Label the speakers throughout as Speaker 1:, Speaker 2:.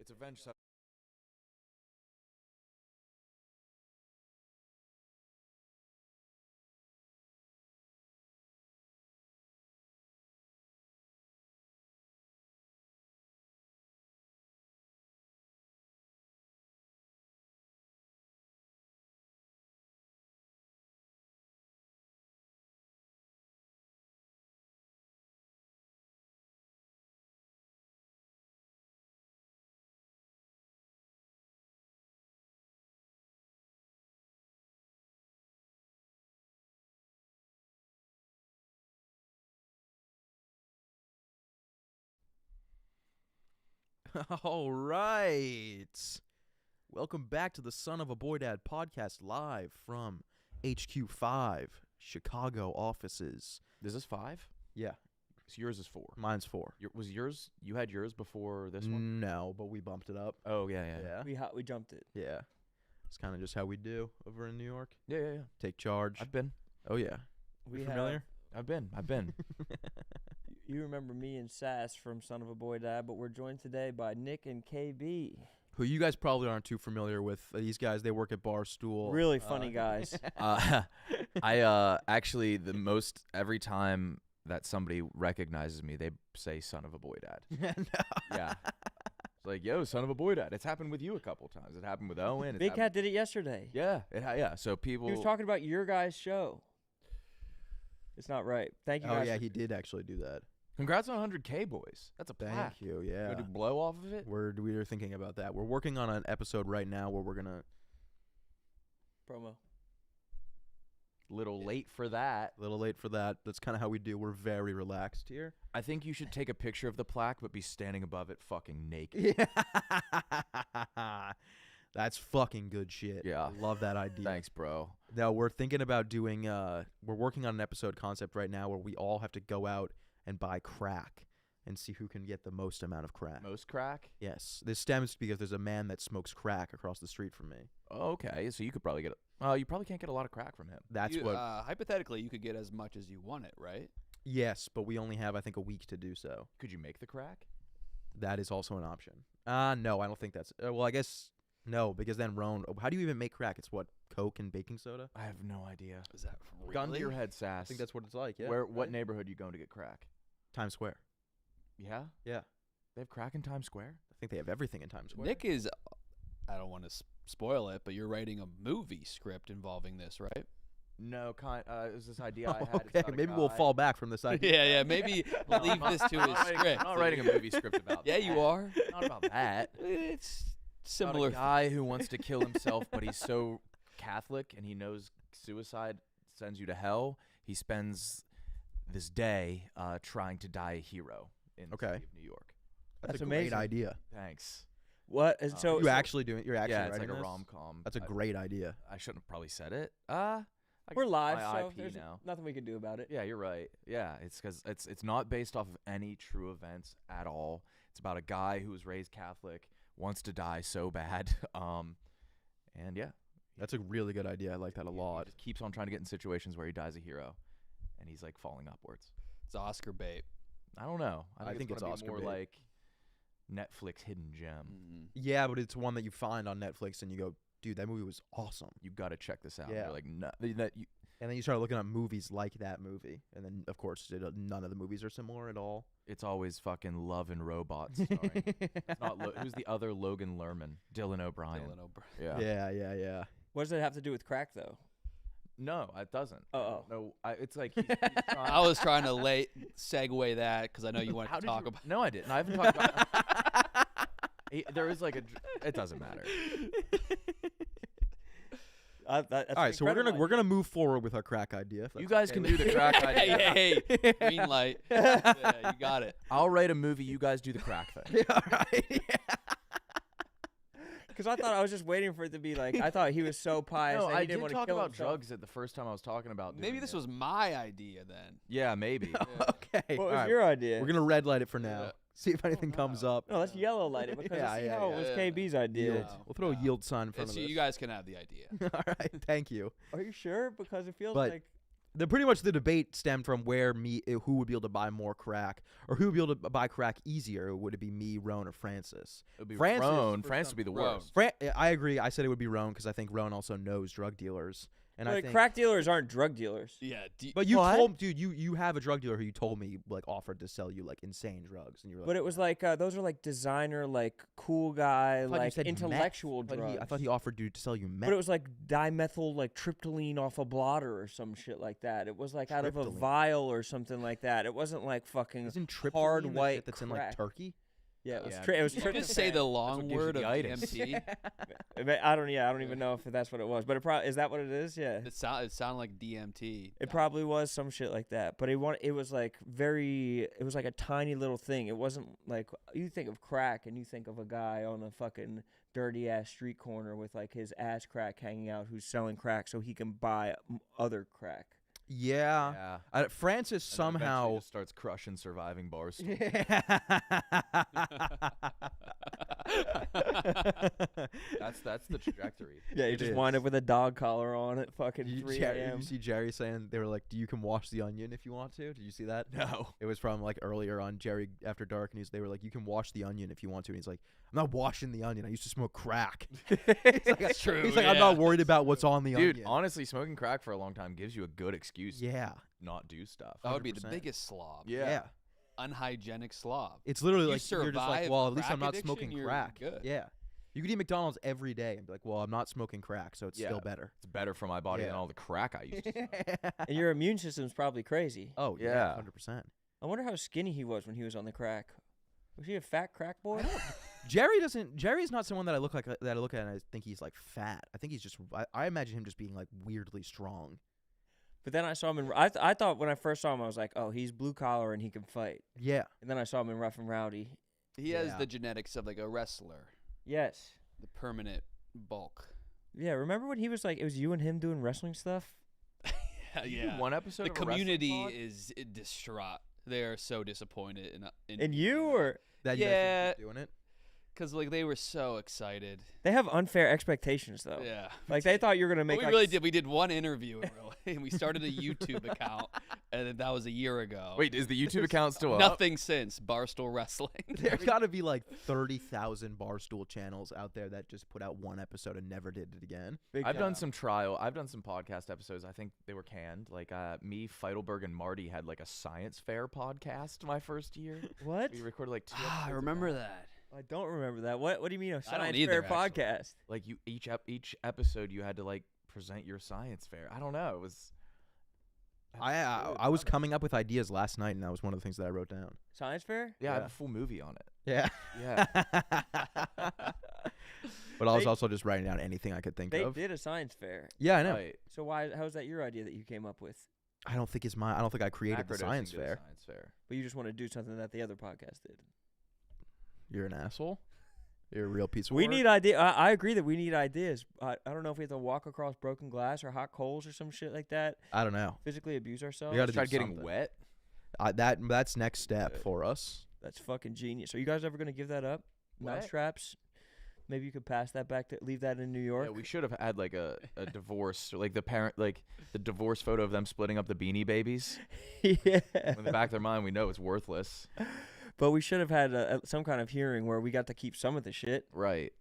Speaker 1: It's Avenged.
Speaker 2: All right. Welcome back to the Son of a Boy Dad podcast live from HQ5, Chicago offices.
Speaker 1: Is this 5?
Speaker 2: Yeah.
Speaker 1: So yours is 4.
Speaker 2: Mine's 4.
Speaker 1: Was yours? You had yours before this one?
Speaker 2: No, but we bumped it up.
Speaker 1: Oh yeah.
Speaker 3: We jumped it.
Speaker 2: Yeah. It's kind of just how we do over in New York.
Speaker 1: Yeah.
Speaker 2: Take charge.
Speaker 1: I've been.
Speaker 2: Oh, yeah.
Speaker 3: We
Speaker 2: You familiar?
Speaker 1: I've been.
Speaker 3: You remember me and Sass from Son of a Boy Dad, but we're joined today by Nick and KB.
Speaker 2: Who you guys probably aren't too familiar with. These guys, they work at Barstool.
Speaker 3: Really funny guys.
Speaker 1: I actually every time that somebody recognizes me, they say "Son of a Boy Dad."
Speaker 2: No.
Speaker 1: Yeah. It's like, yo, son of a boy dad. It's happened with you a couple times. It happened with Owen.
Speaker 3: Big Cat did it yesterday.
Speaker 1: Yeah. Yeah. So people.
Speaker 3: He was talking about your guys' show. It's not right. Thank you
Speaker 2: Oh,
Speaker 3: guys.
Speaker 2: yeah, he did actually do that.
Speaker 1: Congrats on 100K, boys. That's a plaque.
Speaker 2: Thank you, yeah.
Speaker 1: You do blow off of it?
Speaker 2: We were thinking about that. We're working on an episode right now where we're going to...
Speaker 3: Promo.
Speaker 1: Little late for that.
Speaker 2: A little late for that. That's kind of how we do. We're very relaxed here.
Speaker 1: I think you should take a picture of the plaque, but be standing above it fucking naked.
Speaker 2: Yeah. That's fucking good shit.
Speaker 1: Yeah.
Speaker 2: I love that idea.
Speaker 1: Thanks, bro.
Speaker 2: Now, we're thinking about doing... we're working on an episode concept right now where we all have to go out and buy crack and see who can get the most amount of crack.
Speaker 1: Most crack?
Speaker 2: Yes. This stems because there's a man that smokes crack across the street from me.
Speaker 1: Oh, okay. So you could probably get you probably can't get a lot of crack from him.
Speaker 2: That's
Speaker 4: you,
Speaker 2: what...
Speaker 4: hypothetically, you could get as much as you want it, right?
Speaker 2: Yes, but we only have, I think, a week to do so.
Speaker 1: Could you make the crack?
Speaker 2: That is also an option. No, I don't think that's... well, I guess... No, because then how do you even make crack? It's what, Coke and baking soda?
Speaker 1: I have no idea.
Speaker 4: Is that really?
Speaker 1: Gun to your head, Sass.
Speaker 2: I think that's what it's like, yeah.
Speaker 1: What neighborhood you going to get crack?
Speaker 2: Times Square.
Speaker 1: Yeah?
Speaker 2: Yeah.
Speaker 1: They have crack in Times Square?
Speaker 2: I think they have everything in Times Square.
Speaker 4: Nick is, I don't want to spoil it, but you're writing a movie script involving this, right?
Speaker 1: No, it was this idea I had. It's
Speaker 2: Okay,
Speaker 1: about a
Speaker 2: maybe we'll
Speaker 1: guy-
Speaker 2: fall back from this idea.
Speaker 4: Yeah. Maybe leave this to his script.
Speaker 1: I'm not writing a movie script about
Speaker 4: Yeah,
Speaker 1: that.
Speaker 4: you are.
Speaker 1: Not about that.
Speaker 4: It's
Speaker 1: About
Speaker 4: similar.
Speaker 1: a guy who wants to kill himself, but he's so Catholic and he knows suicide sends you to hell. He spends this day trying to die a hero in the city of New York.
Speaker 2: That's a
Speaker 3: amazing.
Speaker 2: great idea.
Speaker 1: Thanks.
Speaker 3: What? And so
Speaker 2: You're actually
Speaker 1: Yeah, it's
Speaker 2: writing
Speaker 1: like a
Speaker 2: this?
Speaker 1: rom-com.
Speaker 2: That's a great idea.
Speaker 1: I shouldn't have probably said it.
Speaker 3: we're live,
Speaker 1: my
Speaker 3: so
Speaker 1: IP
Speaker 3: there's
Speaker 1: now.
Speaker 3: nothing we can do about it.
Speaker 1: Yeah, you're right. Yeah, it's because it's not based off of any true events at all. It's about a guy who was raised Catholic, wants to die so bad, and yeah,
Speaker 2: That's a really good idea. I like that a
Speaker 1: he
Speaker 2: lot.
Speaker 1: just keeps on trying to get in situations where he dies a hero, and he's like falling upwards.
Speaker 4: It's Oscar bait.
Speaker 1: I don't know.
Speaker 2: I think it's
Speaker 1: gonna be
Speaker 2: Oscar
Speaker 1: more
Speaker 2: bait.
Speaker 1: like Netflix hidden gem.
Speaker 4: Mm.
Speaker 2: Yeah, but it's one that you find on Netflix and you go, dude, that movie was awesome.
Speaker 1: You got to check this out.
Speaker 2: Yeah.
Speaker 1: You're like, no, that you.
Speaker 2: And then you start looking at movies like that movie. And then, of course, none of the movies are similar at all.
Speaker 1: It's always fucking Love and Robots. Starring, it's not who's the other Logan Lerman? Dylan O'Brien.
Speaker 4: Dylan O'Brien.
Speaker 1: Yeah.
Speaker 2: Yeah.
Speaker 3: What does it have to do with crack, though?
Speaker 1: No, it doesn't.
Speaker 3: Oh.
Speaker 1: No, it's like he's trying,
Speaker 4: I was trying to segue that because I know you wanted
Speaker 1: How
Speaker 4: to
Speaker 1: did
Speaker 4: talk
Speaker 1: you,
Speaker 4: about.
Speaker 1: No, I didn't. I haven't talked about. There is like it doesn't matter.
Speaker 3: That's
Speaker 2: All right, so
Speaker 3: incredible
Speaker 2: we're gonna move forward with our crack idea. if
Speaker 1: You
Speaker 2: that's
Speaker 1: guys
Speaker 2: okay
Speaker 1: can
Speaker 2: with
Speaker 1: do the crack idea.
Speaker 4: Hey, green light. Yeah, you got it.
Speaker 1: I'll write a movie. You guys do the crack thing.
Speaker 2: All right. Yeah.
Speaker 3: Because I was just waiting for it to be like, I thought he was so pious
Speaker 1: No,
Speaker 3: that he
Speaker 1: I
Speaker 3: didn't
Speaker 1: did
Speaker 3: want to
Speaker 1: talk
Speaker 3: kill
Speaker 1: about
Speaker 3: himself.
Speaker 1: drugs at the first time I was talking about.
Speaker 4: Maybe
Speaker 1: doing
Speaker 4: this
Speaker 1: it.
Speaker 4: was my idea then.
Speaker 1: Yeah, maybe.
Speaker 2: Okay.
Speaker 3: What
Speaker 2: all
Speaker 3: was
Speaker 2: right.
Speaker 3: your idea?
Speaker 2: We're gonna red light it for now.
Speaker 4: Yeah.
Speaker 2: See if anything comes up.
Speaker 3: No, let's yellow light it because
Speaker 2: Yeah,
Speaker 3: let's see
Speaker 2: yeah,
Speaker 3: how
Speaker 2: yeah.
Speaker 3: it was
Speaker 4: Yeah.
Speaker 3: KB's idea.
Speaker 2: Yield. We'll throw a yield sign in front
Speaker 4: It's,
Speaker 2: of this.
Speaker 4: you guys can have the idea.
Speaker 2: All right. Thank you.
Speaker 3: Are you sure? Because it feels
Speaker 2: But-
Speaker 3: like
Speaker 2: pretty much the debate stemmed from who would be able to buy more crack, or who would be able to buy crack easier. Would it be me, Roan, or Francis?
Speaker 1: It would be
Speaker 2: Francis,
Speaker 1: Roan. Francis would be the worst.
Speaker 2: I agree. I said it would be Roan because I think Roan also knows drug dealers. And I think
Speaker 3: crack dealers aren't drug dealers.
Speaker 4: Yeah.
Speaker 2: But you told, dude, you have a drug dealer who you told me like offered to sell you like insane drugs, and you were like,
Speaker 3: But it was like those are like designer, like cool guy, like intellectual
Speaker 2: meth.
Speaker 3: drugs.
Speaker 2: I thought he offered to sell you meth.
Speaker 3: But it was like dimethyl, like tryptoline off a blotter or some shit like that. It was like out of a vial or something like that. It wasn't like fucking
Speaker 2: Isn't
Speaker 3: hard
Speaker 2: tryptophan the
Speaker 3: white
Speaker 2: shit that's
Speaker 3: crack.
Speaker 2: in like turkey?
Speaker 3: Yeah, it was.
Speaker 1: Yeah.
Speaker 3: It was
Speaker 4: Did you just say the long word of DMT?
Speaker 3: I don't even know if that's what it was. But is that what it is? Yeah.
Speaker 4: It sounded like DMT.
Speaker 3: It probably was some shit like that. But it was like it was like a tiny little thing. It wasn't like you think of crack and you think of a guy on a fucking dirty ass street corner with like his ass crack hanging out who's selling crack so he can buy other crack.
Speaker 2: Yeah. Francis
Speaker 1: And
Speaker 2: somehow
Speaker 1: just starts crushing surviving bars. That's the trajectory.
Speaker 3: Yeah, you just wind up with a dog collar on at fucking 3 a.m.
Speaker 2: You see Jerry saying they were like, "You can wash the onion if you want to." Did you see that?
Speaker 1: No.
Speaker 2: It was from like earlier on Jerry After Dark, and they were like, "You can wash the onion if you want to." And he's like, "I'm not washing the onion. I used to smoke crack."
Speaker 4: That's true.
Speaker 2: He's like, "I'm not worried about what's on the onion."
Speaker 1: Dude, honestly, smoking crack for a long time gives you a good excuse to not do stuff.
Speaker 4: That would be the
Speaker 2: 100%.
Speaker 4: biggest slob.
Speaker 2: Yeah.
Speaker 4: Unhygienic slob.
Speaker 2: It's literally
Speaker 4: You
Speaker 2: like you're just like,
Speaker 4: survive
Speaker 2: well, at least I'm
Speaker 4: crack
Speaker 2: not
Speaker 4: addiction,
Speaker 2: smoking
Speaker 4: you're
Speaker 2: crack.
Speaker 4: good.
Speaker 2: Yeah. You could eat McDonald's every day and be like, well, I'm not smoking crack, so it's still better.
Speaker 1: It's better for my body than all the crack I used to smoke.
Speaker 3: And your immune system's probably crazy.
Speaker 2: Oh,
Speaker 1: Yeah.
Speaker 2: 100%.
Speaker 3: I wonder how skinny he was when he was on the crack. Was he a fat crack boy?
Speaker 2: Jerry's not someone that I look at and I think he's like fat. I think he's just I imagine him just being like weirdly strong.
Speaker 3: But then I saw him in. I thought when I first saw him, I was like, oh, he's blue collar and he can fight.
Speaker 2: Yeah.
Speaker 3: And then I saw him in Rough and Rowdy.
Speaker 4: He has the genetics of like a wrestler.
Speaker 3: Yes.
Speaker 4: The permanent bulk.
Speaker 3: Yeah. Remember when he was like, it was you and him doing wrestling stuff?
Speaker 4: Yeah.
Speaker 1: One episode.
Speaker 4: The
Speaker 1: of a wrestling
Speaker 4: community
Speaker 1: pod?
Speaker 4: is distraught. They are so disappointed in
Speaker 3: And you or
Speaker 2: That you guys keep doing it.
Speaker 4: because like they were so excited.
Speaker 3: they have unfair expectations though.
Speaker 4: Yeah.
Speaker 3: Like they thought you were gonna make.
Speaker 4: But we
Speaker 3: like,
Speaker 4: really did. We did one interview and we started a YouTube account, and that was a year ago.
Speaker 1: Wait, is the YouTube account still up?
Speaker 4: Nothing since Barstool Wrestling.
Speaker 2: There's got to be like 30,000 Barstool channels out there that just put out one episode and never did it again.
Speaker 1: I've done some podcast episodes. I think they were canned. Like me, Feidelberg, and Marty had like a science fair podcast my first year.
Speaker 3: What?
Speaker 1: We recorded like 2
Speaker 4: I
Speaker 1: episodes of
Speaker 4: remember
Speaker 1: that.
Speaker 4: that.
Speaker 3: I don't remember that. What do you mean a
Speaker 4: I don't
Speaker 3: science
Speaker 4: either,
Speaker 3: fair
Speaker 4: actually.
Speaker 3: podcast?
Speaker 1: Like each episode you had to like present your science fair. I don't know. It was.
Speaker 2: I was coming up with ideas last night, and that was one of the things that I wrote down.
Speaker 3: Science fair?
Speaker 1: Yeah, I have a full movie on it.
Speaker 2: Yeah.
Speaker 1: Yeah.
Speaker 2: But I was also just writing down anything I could think
Speaker 3: They
Speaker 2: of.
Speaker 3: did a science fair.
Speaker 2: Yeah, I know.
Speaker 1: Right.
Speaker 3: So how's that your idea that you came up with?
Speaker 2: I don't think it's mine. I don't think I created the
Speaker 1: Macrodosing
Speaker 2: science
Speaker 1: did a
Speaker 2: fair.
Speaker 1: Science fair.
Speaker 3: But you just want to do something that the other podcast did.
Speaker 2: You're an asshole. You're a real piece of
Speaker 3: We
Speaker 2: work.
Speaker 3: need idea. I agree that we need ideas. I don't know if we have to walk across broken glass or hot coals or some shit like that.
Speaker 2: I don't know.
Speaker 3: Physically abuse ourselves.
Speaker 2: We gotta
Speaker 1: Try
Speaker 2: do
Speaker 1: getting
Speaker 2: something.
Speaker 1: wet.
Speaker 2: That's next step for us.
Speaker 3: That's fucking genius. Are you guys ever gonna give that up?
Speaker 1: What?
Speaker 3: Mousetraps. Maybe you could pass that back to leave that in New York.
Speaker 1: Yeah, we should have had like a divorce, or like the divorce photo of them splitting up the Beanie Babies.
Speaker 3: Yeah.
Speaker 1: In the back of their mind, we know it's worthless.
Speaker 3: But we should have had some kind of hearing where we got to keep some of the shit.
Speaker 1: Right.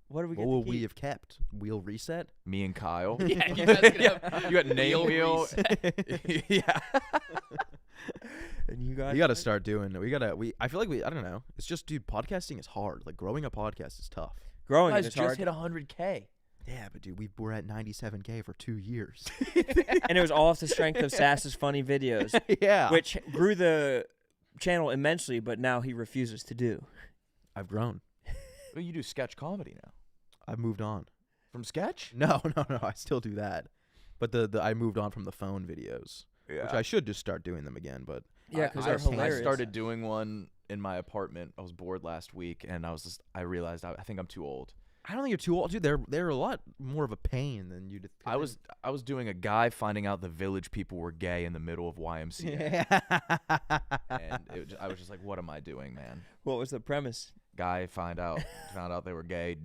Speaker 3: What do we get
Speaker 2: What will
Speaker 3: to keep?
Speaker 2: we have kept? Wheel reset?
Speaker 1: Me and Kyle.
Speaker 4: Yeah, you guys could have
Speaker 1: You got name wheel. Yeah.
Speaker 3: And you guys.
Speaker 2: We got to start doing. I feel like I don't know. It's just, dude, podcasting is hard. Like growing a podcast is tough.
Speaker 3: growing
Speaker 1: Guys
Speaker 3: is
Speaker 1: just
Speaker 3: hard.
Speaker 1: hit 100K.
Speaker 2: Yeah, but dude, we're at 97K for 2 years.
Speaker 3: And it was all off the strength of Sass's funny videos,
Speaker 2: Yeah.
Speaker 3: which grew the channel immensely, but now he refuses to do.
Speaker 2: I've grown.
Speaker 1: Well, you do sketch comedy now.
Speaker 2: I've moved on.
Speaker 1: From sketch?
Speaker 2: No. I still do that. But I moved on from the phone videos,
Speaker 1: Yeah.
Speaker 2: which I should just start doing them again. But
Speaker 3: Yeah, because
Speaker 1: I
Speaker 3: they're hilarious.
Speaker 1: started doing one in my apartment. I was bored last week, and I realized I think I'm too old.
Speaker 2: I don't think you're too old, dude. They're a lot more of a pain than you'd.
Speaker 1: I was doing a guy finding out the village people were gay in the middle of YMCA, and I was just like, "What am I doing, man?"
Speaker 3: What was the premise?
Speaker 1: guy found out they were gay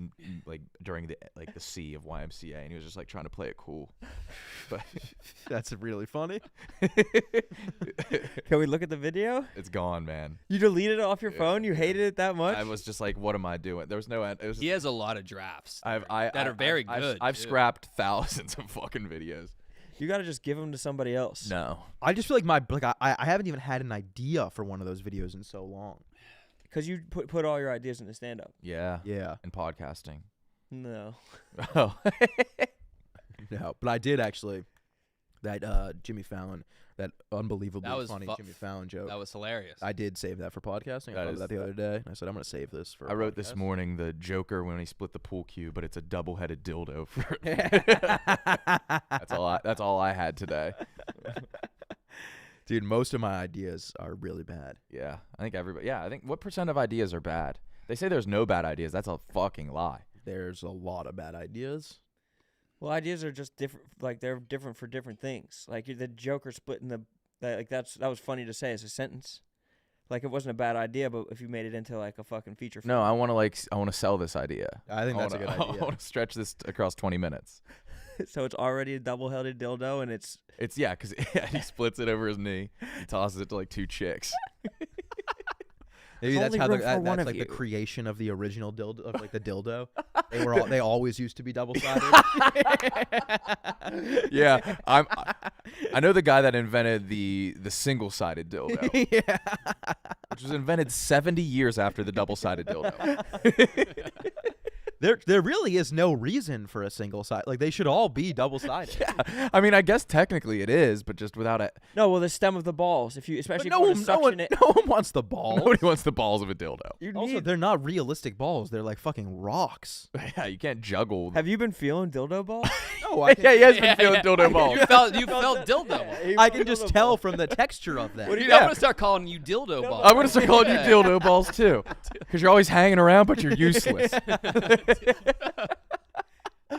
Speaker 1: like during the sea of YMCA, and he was just like trying to play it cool. But
Speaker 2: That's really funny.
Speaker 3: Can we look at the video?
Speaker 1: it's gone, man.
Speaker 3: You deleted it off your phone? You hated it that much?
Speaker 1: I was just like, what am I doing? There was no end. It was
Speaker 4: He has a lot of drafts
Speaker 1: that
Speaker 4: that are very good.
Speaker 1: I've
Speaker 4: too.
Speaker 1: scrapped thousands of fucking videos.
Speaker 3: You got to just give them to somebody else.
Speaker 1: No.
Speaker 2: I just feel like I haven't even had an idea for one of those videos in so long.
Speaker 3: Because you put all your ideas into stand-up.
Speaker 1: Yeah.
Speaker 2: Yeah.
Speaker 1: And podcasting.
Speaker 3: No.
Speaker 1: Oh.
Speaker 2: No, but I did actually. That Jimmy Fallon, that unbelievably
Speaker 4: That was
Speaker 2: funny Jimmy Fallon joke.
Speaker 4: That was hilarious.
Speaker 2: I did save that for podcasting. I
Speaker 1: That
Speaker 2: thought
Speaker 1: is-
Speaker 2: of that the other day. I said I'm gonna save this for.
Speaker 1: I
Speaker 2: a
Speaker 1: wrote this
Speaker 2: podcast.
Speaker 1: morning the Joker when he split the pool cue, but it's a double-headed dildo. That's all I had today.
Speaker 2: Dude, most of my ideas are really bad.
Speaker 1: Yeah, I think everybody. Yeah, I think what % of ideas are bad? They say there's no bad ideas. That's a fucking lie.
Speaker 2: There's a lot of bad ideas.
Speaker 3: Well, ideas are just different. Like, they're different for different things. Like, the Joker splitting that was funny to say as a sentence. Like, it wasn't a bad idea, but if you made it into, like, a fucking feature film.
Speaker 1: No, I want to sell this idea.
Speaker 2: I think that's a good idea.
Speaker 1: I want to stretch this across 20 minutes.
Speaker 3: So it's already a double-headed dildo, and it's...
Speaker 1: It's because he splits it over his knee. He tosses it to like 2 chicks.
Speaker 2: Maybe
Speaker 3: There's
Speaker 2: that's
Speaker 3: only
Speaker 2: how
Speaker 3: room for one
Speaker 2: that's
Speaker 3: of
Speaker 2: like the
Speaker 3: you.
Speaker 2: creation of the original dildo, of like the dildo. They always used to be double-sided.
Speaker 1: Yeah, I know the guy that invented the single-sided dildo,
Speaker 2: Yeah.
Speaker 1: which was invented 70 years after the double-sided dildo.
Speaker 2: There really is no reason for a single side. Like, they should all be double-sided.
Speaker 1: Yeah, I mean, I guess technically it is, but just without it.
Speaker 3: No, well, the stem of the balls. If you, especially
Speaker 2: But
Speaker 3: if you want to suction it.
Speaker 2: no one wants the balls.
Speaker 1: Nobody wants the balls of a dildo.
Speaker 3: You
Speaker 2: Also,
Speaker 3: need,
Speaker 2: they're not realistic balls. They're like fucking rocks.
Speaker 1: Yeah, you can't juggle.
Speaker 3: have you been feeling dildo balls?
Speaker 2: No,
Speaker 1: Yeah, he has been feeling dildo balls.
Speaker 4: You felt dildo.
Speaker 2: I can just tell from the texture of them.
Speaker 3: What do
Speaker 4: Dude,
Speaker 3: you-
Speaker 4: I'm gonna start calling you dildo balls.
Speaker 1: I'm gonna start calling you dildo balls too, because you're always hanging around, but you're useless.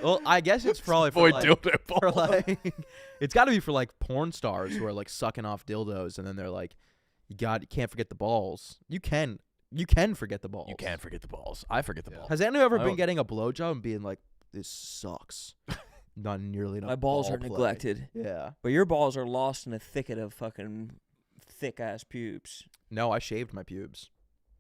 Speaker 2: Well, I guess it's probably for
Speaker 1: Boy,
Speaker 2: like,
Speaker 1: dildo balls.
Speaker 2: for like it's got to be for like porn stars who are like sucking off dildos, and then they're like, you can't forget the balls. You can forget the balls.
Speaker 1: You can't forget the balls. I forget the balls.
Speaker 2: Has anyone ever
Speaker 1: I
Speaker 2: been
Speaker 1: don't-
Speaker 2: getting a blowjob and being like, this sucks? Not nearly enough.
Speaker 3: My balls are
Speaker 2: ball play.
Speaker 3: neglected.
Speaker 2: Yeah.
Speaker 3: But your balls are lost in a thicket of fucking thick-ass pubes.
Speaker 2: No, I shaved my pubes.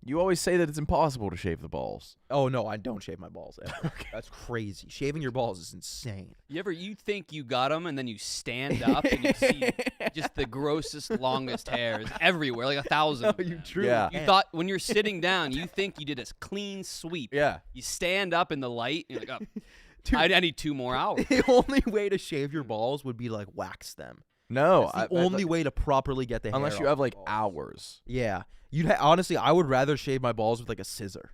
Speaker 1: You always say that it's impossible to shave the balls.
Speaker 2: Oh no, I don't shave my balls ever. That's crazy. Shaving your balls is insane.
Speaker 4: You think you got them, and then you stand up and you see just the grossest, longest hairs everywhere, like 1,000. of them.
Speaker 2: truly
Speaker 1: Yeah.
Speaker 4: You thought when you're sitting down, you think you did a clean sweep.
Speaker 1: Yeah.
Speaker 4: You stand up in the light, and you're like, oh,
Speaker 2: Dude.
Speaker 4: I need 2 more hours.
Speaker 2: The only way to shave your balls would be like wax them.
Speaker 1: No,
Speaker 2: That's the only way to properly get the hair
Speaker 1: unless you
Speaker 2: off
Speaker 1: have
Speaker 2: your
Speaker 1: like
Speaker 2: balls.
Speaker 1: hours.
Speaker 2: Yeah, honestly, I would rather shave my balls with like a scissor,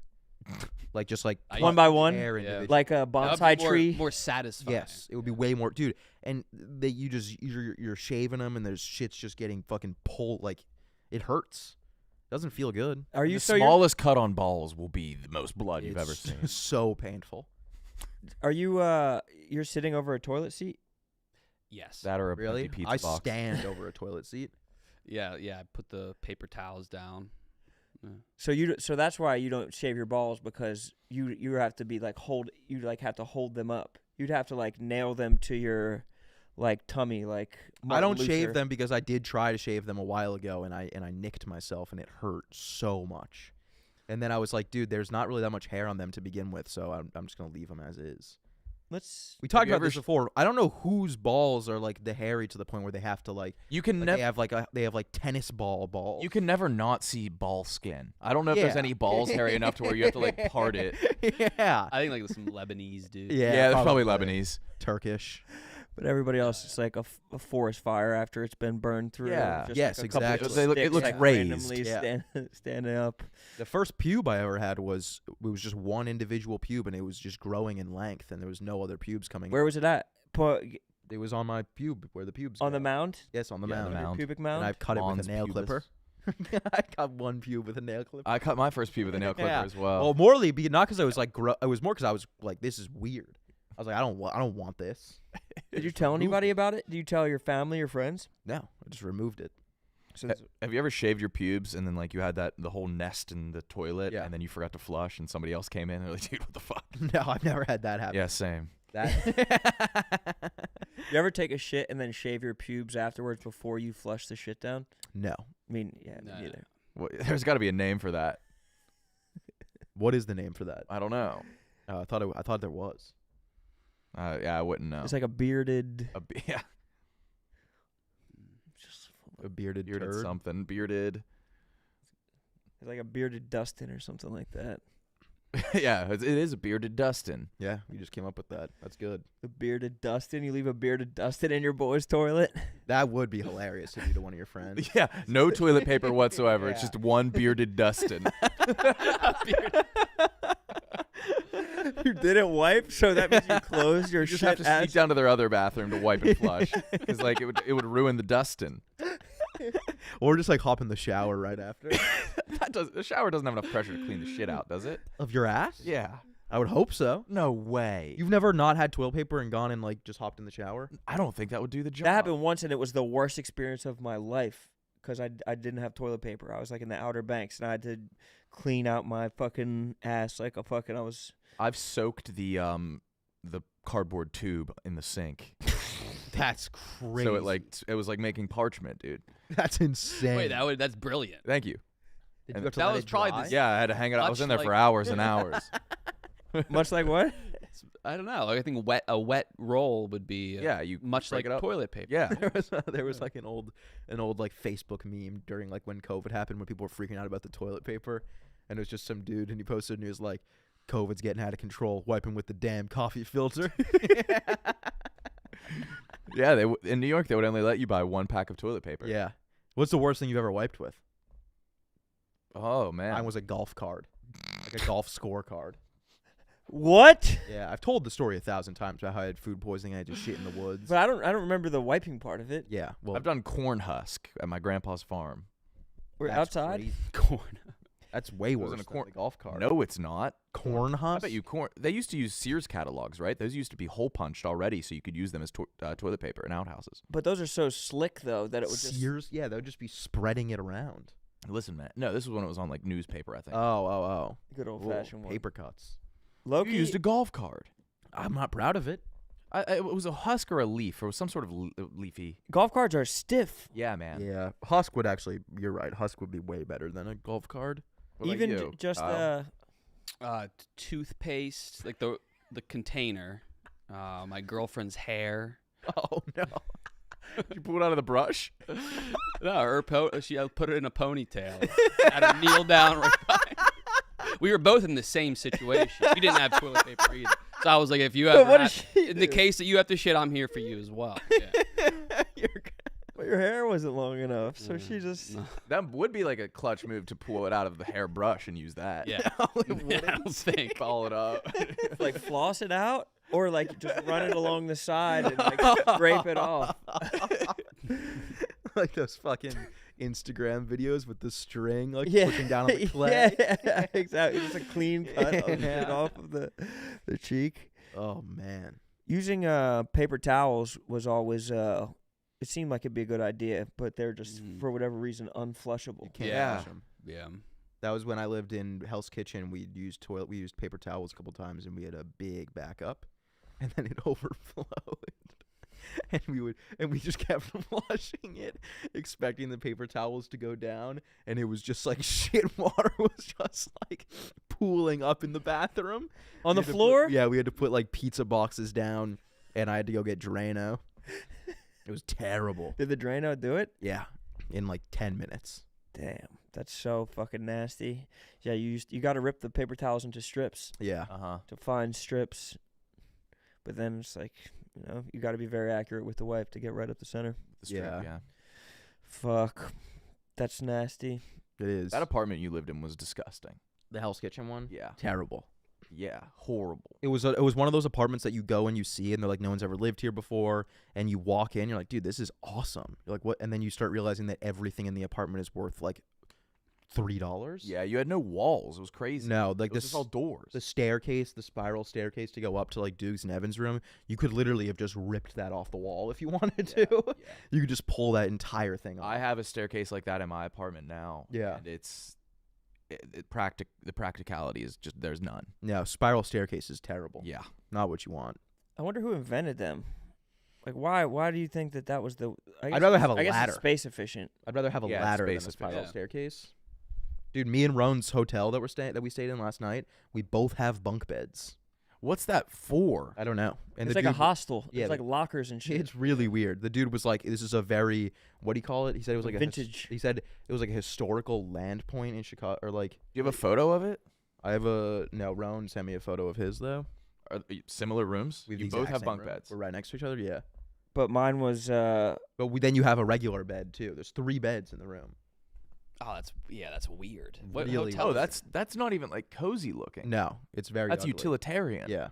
Speaker 2: like just like
Speaker 4: I-
Speaker 3: One by one?
Speaker 2: hair
Speaker 4: Yeah.
Speaker 2: individually.
Speaker 3: Like a
Speaker 4: That would
Speaker 3: bonsai
Speaker 4: be more,
Speaker 3: tree.
Speaker 4: more satisfying.
Speaker 2: Yes, it would be way more, dude. And you're shaving them, and there's shit's just getting fucking pulled. Like, it hurts. Doesn't feel good.
Speaker 3: Are you
Speaker 1: The
Speaker 3: so you're,
Speaker 1: smallest cut on balls will be the most blood you've ever
Speaker 2: It's
Speaker 1: seen.
Speaker 2: So painful.
Speaker 3: are you you're sitting over a toilet seat?
Speaker 4: Yes.
Speaker 1: That or a
Speaker 2: Really?
Speaker 1: empty pizza
Speaker 2: I
Speaker 1: box.
Speaker 2: stand over a toilet seat.
Speaker 4: Yeah. I put the paper towels down.
Speaker 3: So that's why you don't shave your balls, because you have to be like have to hold them up. You'd have to like nail them to your like tummy like
Speaker 2: I
Speaker 3: Martin
Speaker 2: don't
Speaker 3: Luther.
Speaker 2: shave them because I did try to shave them a while ago, and I nicked myself, and it hurt so much. And then I was like, dude, there's not really that much hair on them to begin with, so I'm just gonna leave them as is.
Speaker 3: Let's
Speaker 2: We talked
Speaker 1: you
Speaker 2: about
Speaker 1: ever
Speaker 2: this before. I don't know whose balls are like the hairy to the point where they have to like,
Speaker 1: You can
Speaker 2: they
Speaker 1: never.
Speaker 2: have like tennis balls.
Speaker 1: You can never not see ball skin. I don't know if there's
Speaker 2: Yeah.
Speaker 1: any balls hairy enough to where you have to like part it.
Speaker 2: Yeah.
Speaker 4: I think like some Lebanese dude.
Speaker 1: Yeah, there's probably Lebanese.
Speaker 2: Turkish.
Speaker 3: But everybody else is like a forest fire after it's been burned through.
Speaker 1: Yeah.
Speaker 3: Just
Speaker 2: Yes,
Speaker 3: like a couple
Speaker 2: exactly.
Speaker 3: of
Speaker 1: They look- it
Speaker 3: sticks,
Speaker 1: looks
Speaker 3: like,
Speaker 1: raised.
Speaker 3: randomly
Speaker 2: Yeah.
Speaker 3: standing up.
Speaker 2: The first pube I ever had was just one individual pube, and it was just growing in length, and there was no other pubes coming.
Speaker 3: Where was it at?
Speaker 2: It was on my pube, where the pubes.
Speaker 3: On
Speaker 2: go.
Speaker 3: the mound?
Speaker 2: Yes, on the
Speaker 1: Yeah, the
Speaker 2: mound.
Speaker 3: Your
Speaker 1: mound.
Speaker 3: pubic
Speaker 2: And
Speaker 3: mound?
Speaker 2: I've cut it with
Speaker 1: Mons
Speaker 2: a nail
Speaker 1: pubis.
Speaker 2: clipper. I cut one pube with a nail clipper.
Speaker 1: I cut my first pube with a nail clipper
Speaker 2: Yeah.
Speaker 1: as well.
Speaker 2: Well, morally, not because I was like, it was more because I was like, this is weird. I was like, I don't want this.
Speaker 3: Did you tell
Speaker 2: removed
Speaker 3: anybody about it? Did you tell your family or friends?
Speaker 2: No, I just removed it.
Speaker 1: Have you ever shaved your pubes and then like you had the whole nest in the toilet and then you forgot to flush and somebody else came in and they're like, dude, what the fuck?
Speaker 2: No, I've never had that happen.
Speaker 1: Yeah, same.
Speaker 3: You ever take a shit and then shave your pubes afterwards before you flush the shit down?
Speaker 2: No.
Speaker 3: I mean, yeah, me neither.
Speaker 1: Well, there's got to be a name for that.
Speaker 2: What is the name for that?
Speaker 1: I don't know.
Speaker 2: I thought there was.
Speaker 1: Yeah, I wouldn't know.
Speaker 3: It's like a bearded.
Speaker 1: Yeah,
Speaker 2: A bearded
Speaker 1: bearded
Speaker 2: turd?
Speaker 1: something. Bearded.
Speaker 3: It's like a bearded Dustin or something like that.
Speaker 1: Yeah, it is a bearded Dustin.
Speaker 2: Yeah, you just came up with that. That's good.
Speaker 3: The bearded Dustin. You leave a bearded Dustin in your boy's toilet.
Speaker 2: That would be hilarious to do to one of your friends.
Speaker 1: Yeah, no toilet paper whatsoever. It's
Speaker 2: Yeah.
Speaker 1: just one bearded Dustin.
Speaker 3: You didn't wipe, so that means you closed your
Speaker 1: You just
Speaker 3: shit
Speaker 1: have to sneak
Speaker 3: ass.
Speaker 1: down to their other bathroom to wipe and flush. Because like it would ruin the Dustin.
Speaker 2: Or just like hop in the shower right after.
Speaker 1: The shower doesn't have enough pressure to clean the shit out, does it?
Speaker 2: Of your ass?
Speaker 1: Yeah.
Speaker 2: I would hope so.
Speaker 1: No way.
Speaker 2: You've never not had toilet paper and gone and like just hopped in the shower?
Speaker 1: I don't think that would do the job.
Speaker 3: That happened once, and it was the worst experience of my life because I didn't have toilet paper. I was like in the Outer Banks, and I had to clean out my fucking ass like a fucking.
Speaker 1: I've soaked the cardboard tube in the sink.
Speaker 2: That's crazy.
Speaker 1: So it was like making parchment, dude.
Speaker 2: That's insane.
Speaker 4: Wait, that's brilliant.
Speaker 1: Thank you.
Speaker 2: Did
Speaker 1: and
Speaker 2: you have to
Speaker 4: that
Speaker 2: let
Speaker 4: was
Speaker 2: it
Speaker 4: probably
Speaker 2: dry?
Speaker 4: the-
Speaker 1: Yeah, I had to hang it out. I was
Speaker 4: Much
Speaker 1: in there
Speaker 4: like-
Speaker 1: for hours and hours.
Speaker 3: Much like what?
Speaker 4: I don't know. I think a wet roll would be
Speaker 1: Yeah, you
Speaker 4: much
Speaker 1: break
Speaker 4: like
Speaker 1: it up.
Speaker 4: toilet paper.
Speaker 1: Yeah.
Speaker 2: There was like an old like Facebook meme during like when COVID happened when people were freaking out about the toilet paper, and it was just some dude and he posted and he was like, "COVID's getting out of control. Wiping with the damn coffee filter."
Speaker 1: Yeah, in New York they would only let you buy one pack of toilet paper.
Speaker 2: Yeah. What's the worst thing you've ever wiped with?
Speaker 1: Oh man.
Speaker 2: Mine was a golf card, like a golf scorecard.
Speaker 3: What?
Speaker 2: Yeah, I've told the story 1,000 times about how I had food poisoning and I just shit in the woods.
Speaker 3: But I don't remember the wiping part of it.
Speaker 2: Yeah, well,
Speaker 1: I've done corn husk at my grandpa's farm.
Speaker 3: We're
Speaker 2: that's
Speaker 3: outside.
Speaker 2: crazy.
Speaker 4: Corn.
Speaker 2: That's way
Speaker 1: was
Speaker 2: worse
Speaker 1: in a
Speaker 2: than
Speaker 1: corn-
Speaker 2: the golf card.
Speaker 1: No, it's not.
Speaker 2: Corn
Speaker 1: I
Speaker 2: husk?
Speaker 1: bet you corn. They used to use Sears catalogs, right? Those used to be hole punched already, so you could use them as toilet paper in outhouses.
Speaker 3: But those are so slick though that it would just.
Speaker 2: Sears? Yeah, they would just be spreading it around.
Speaker 1: Listen, man. No, this was when it was on like newspaper, I think.
Speaker 2: Oh.
Speaker 3: Good old
Speaker 2: Whoa,
Speaker 3: fashioned one.
Speaker 2: paper cuts.
Speaker 1: You
Speaker 3: Loki
Speaker 1: used a golf card.
Speaker 2: I'm not proud of it.
Speaker 1: It was a husk or a leaf, or was some sort of leafy.
Speaker 3: golf cards are stiff.
Speaker 1: Yeah, man.
Speaker 2: Yeah, husk would actually. You're right. Husk would be way better than a golf card.
Speaker 1: What about
Speaker 3: Even
Speaker 1: you,
Speaker 3: just
Speaker 1: Kyle?
Speaker 4: Toothpaste, like the container. My girlfriend's hair.
Speaker 2: Oh no.
Speaker 1: Did you pull it out of the brush?
Speaker 4: No, she put it in a ponytail. Had her kneel down right by. We were both in the same situation. We didn't have toilet paper either. So I was like, if you
Speaker 3: But
Speaker 4: ever
Speaker 3: what
Speaker 4: have,
Speaker 3: does she
Speaker 4: in the
Speaker 3: do?
Speaker 4: case that you have to shit, I'm here for you as well. Yeah.
Speaker 3: But your hair wasn't long enough, so she
Speaker 4: Mm,
Speaker 3: just.
Speaker 4: no.
Speaker 1: That would be like a clutch move to pull it out of the hairbrush and use that.
Speaker 4: Yeah. I don't think.
Speaker 1: Ball it up.
Speaker 3: Like floss it out, or like just run it along the side and like scrape it off.
Speaker 2: Like those fucking Instagram videos with the string like
Speaker 3: Yeah.
Speaker 2: pushing down on the clay.
Speaker 3: Yeah, exactly. Just a clean cut of
Speaker 2: Yeah.
Speaker 3: it off of the cheek.
Speaker 2: Oh man.
Speaker 3: Using paper towels was always it seemed like it'd be a good idea, but they're just for whatever reason unflushable.
Speaker 2: Can't
Speaker 1: Yeah.
Speaker 2: wash 'em.
Speaker 4: Yeah.
Speaker 2: That was when I lived in Hell's Kitchen. We used paper towels a couple times, and we had a big backup, and then it overflowed, and we just kept washing it, expecting the paper towels to go down, and it was just like shit. Water was just like pooling up in the bathroom
Speaker 3: On
Speaker 2: We
Speaker 3: the
Speaker 2: had to
Speaker 3: floor?
Speaker 2: yeah, we had to put like pizza boxes down, and I had to go get Drano. It was terrible.
Speaker 3: Did the Drano do it?
Speaker 2: Yeah, in like 10 minutes.
Speaker 3: Damn, that's so fucking nasty. Yeah, you got to rip the paper towels into strips
Speaker 2: Yeah.
Speaker 1: Uh-huh.
Speaker 3: to find strips, but then it's like you got to be very accurate with the wipe to get right up the center.
Speaker 1: The strip,
Speaker 2: Yeah.
Speaker 1: yeah.
Speaker 3: Fuck, that's nasty.
Speaker 2: It is.
Speaker 1: That apartment you lived in was disgusting.
Speaker 2: The Hell's Kitchen one?
Speaker 1: Yeah.
Speaker 2: Terrible.
Speaker 1: Yeah. Horrible.
Speaker 2: It was one of those apartments that you go and you see and they're like, no one's ever lived here before, and you walk in, you're like, dude, this is awesome. You're like, what? And then you start realizing that everything in the apartment is worth like $3.
Speaker 1: Yeah, you had no walls. It was crazy.
Speaker 2: No, like
Speaker 1: it was just all doors.
Speaker 2: The staircase, the spiral staircase to go up to like Dukes and Evan's room, you could literally have just ripped that off the wall if you wanted to.
Speaker 1: Yeah.
Speaker 2: You could just pull that entire thing off.
Speaker 1: I have a staircase like that in my apartment now.
Speaker 2: Yeah.
Speaker 1: And the practicality is just there's none.
Speaker 2: No, spiral staircase is terrible.
Speaker 1: Yeah.
Speaker 2: Not what you want.
Speaker 3: I wonder who invented them. Like, why do you think that was the?
Speaker 2: I'd rather have a
Speaker 3: I guess
Speaker 2: ladder.
Speaker 3: It's space efficient.
Speaker 2: I'd rather have a
Speaker 1: Yeah,
Speaker 2: ladder than a
Speaker 1: space
Speaker 2: spiral
Speaker 4: efficient.
Speaker 2: staircase. Dude, me and Roan's hotel that we stayed in last night, we both have bunk beds.
Speaker 1: What's that for?
Speaker 2: I don't know. And
Speaker 3: It's
Speaker 2: the
Speaker 3: like a
Speaker 2: dude-
Speaker 3: hostel.
Speaker 2: yeah,
Speaker 3: It's like lockers and shit.
Speaker 2: It's really weird. The dude was like, "This is a very what do you call it?" He said it was like
Speaker 3: Vintage.
Speaker 2: he said it was like a historical land point in Chicago, or like
Speaker 1: Do you have a photo of it?
Speaker 2: I have Roan sent me a photo of his though.
Speaker 1: Are similar rooms?
Speaker 2: We have
Speaker 1: You
Speaker 2: the
Speaker 1: both
Speaker 2: exact
Speaker 1: have
Speaker 2: same
Speaker 1: bunk
Speaker 2: room.
Speaker 1: beds.
Speaker 2: We're right next to each other. Yeah,
Speaker 3: But mine was
Speaker 2: but then you have a regular bed too. There's 3 beds in the room.
Speaker 4: Oh, that's weird. What
Speaker 2: Really
Speaker 4: hotel?
Speaker 1: Oh,
Speaker 4: is
Speaker 1: that's not even like cozy looking.
Speaker 2: No, it's very.
Speaker 1: That's
Speaker 2: ugly.
Speaker 1: utilitarian.
Speaker 2: Yeah,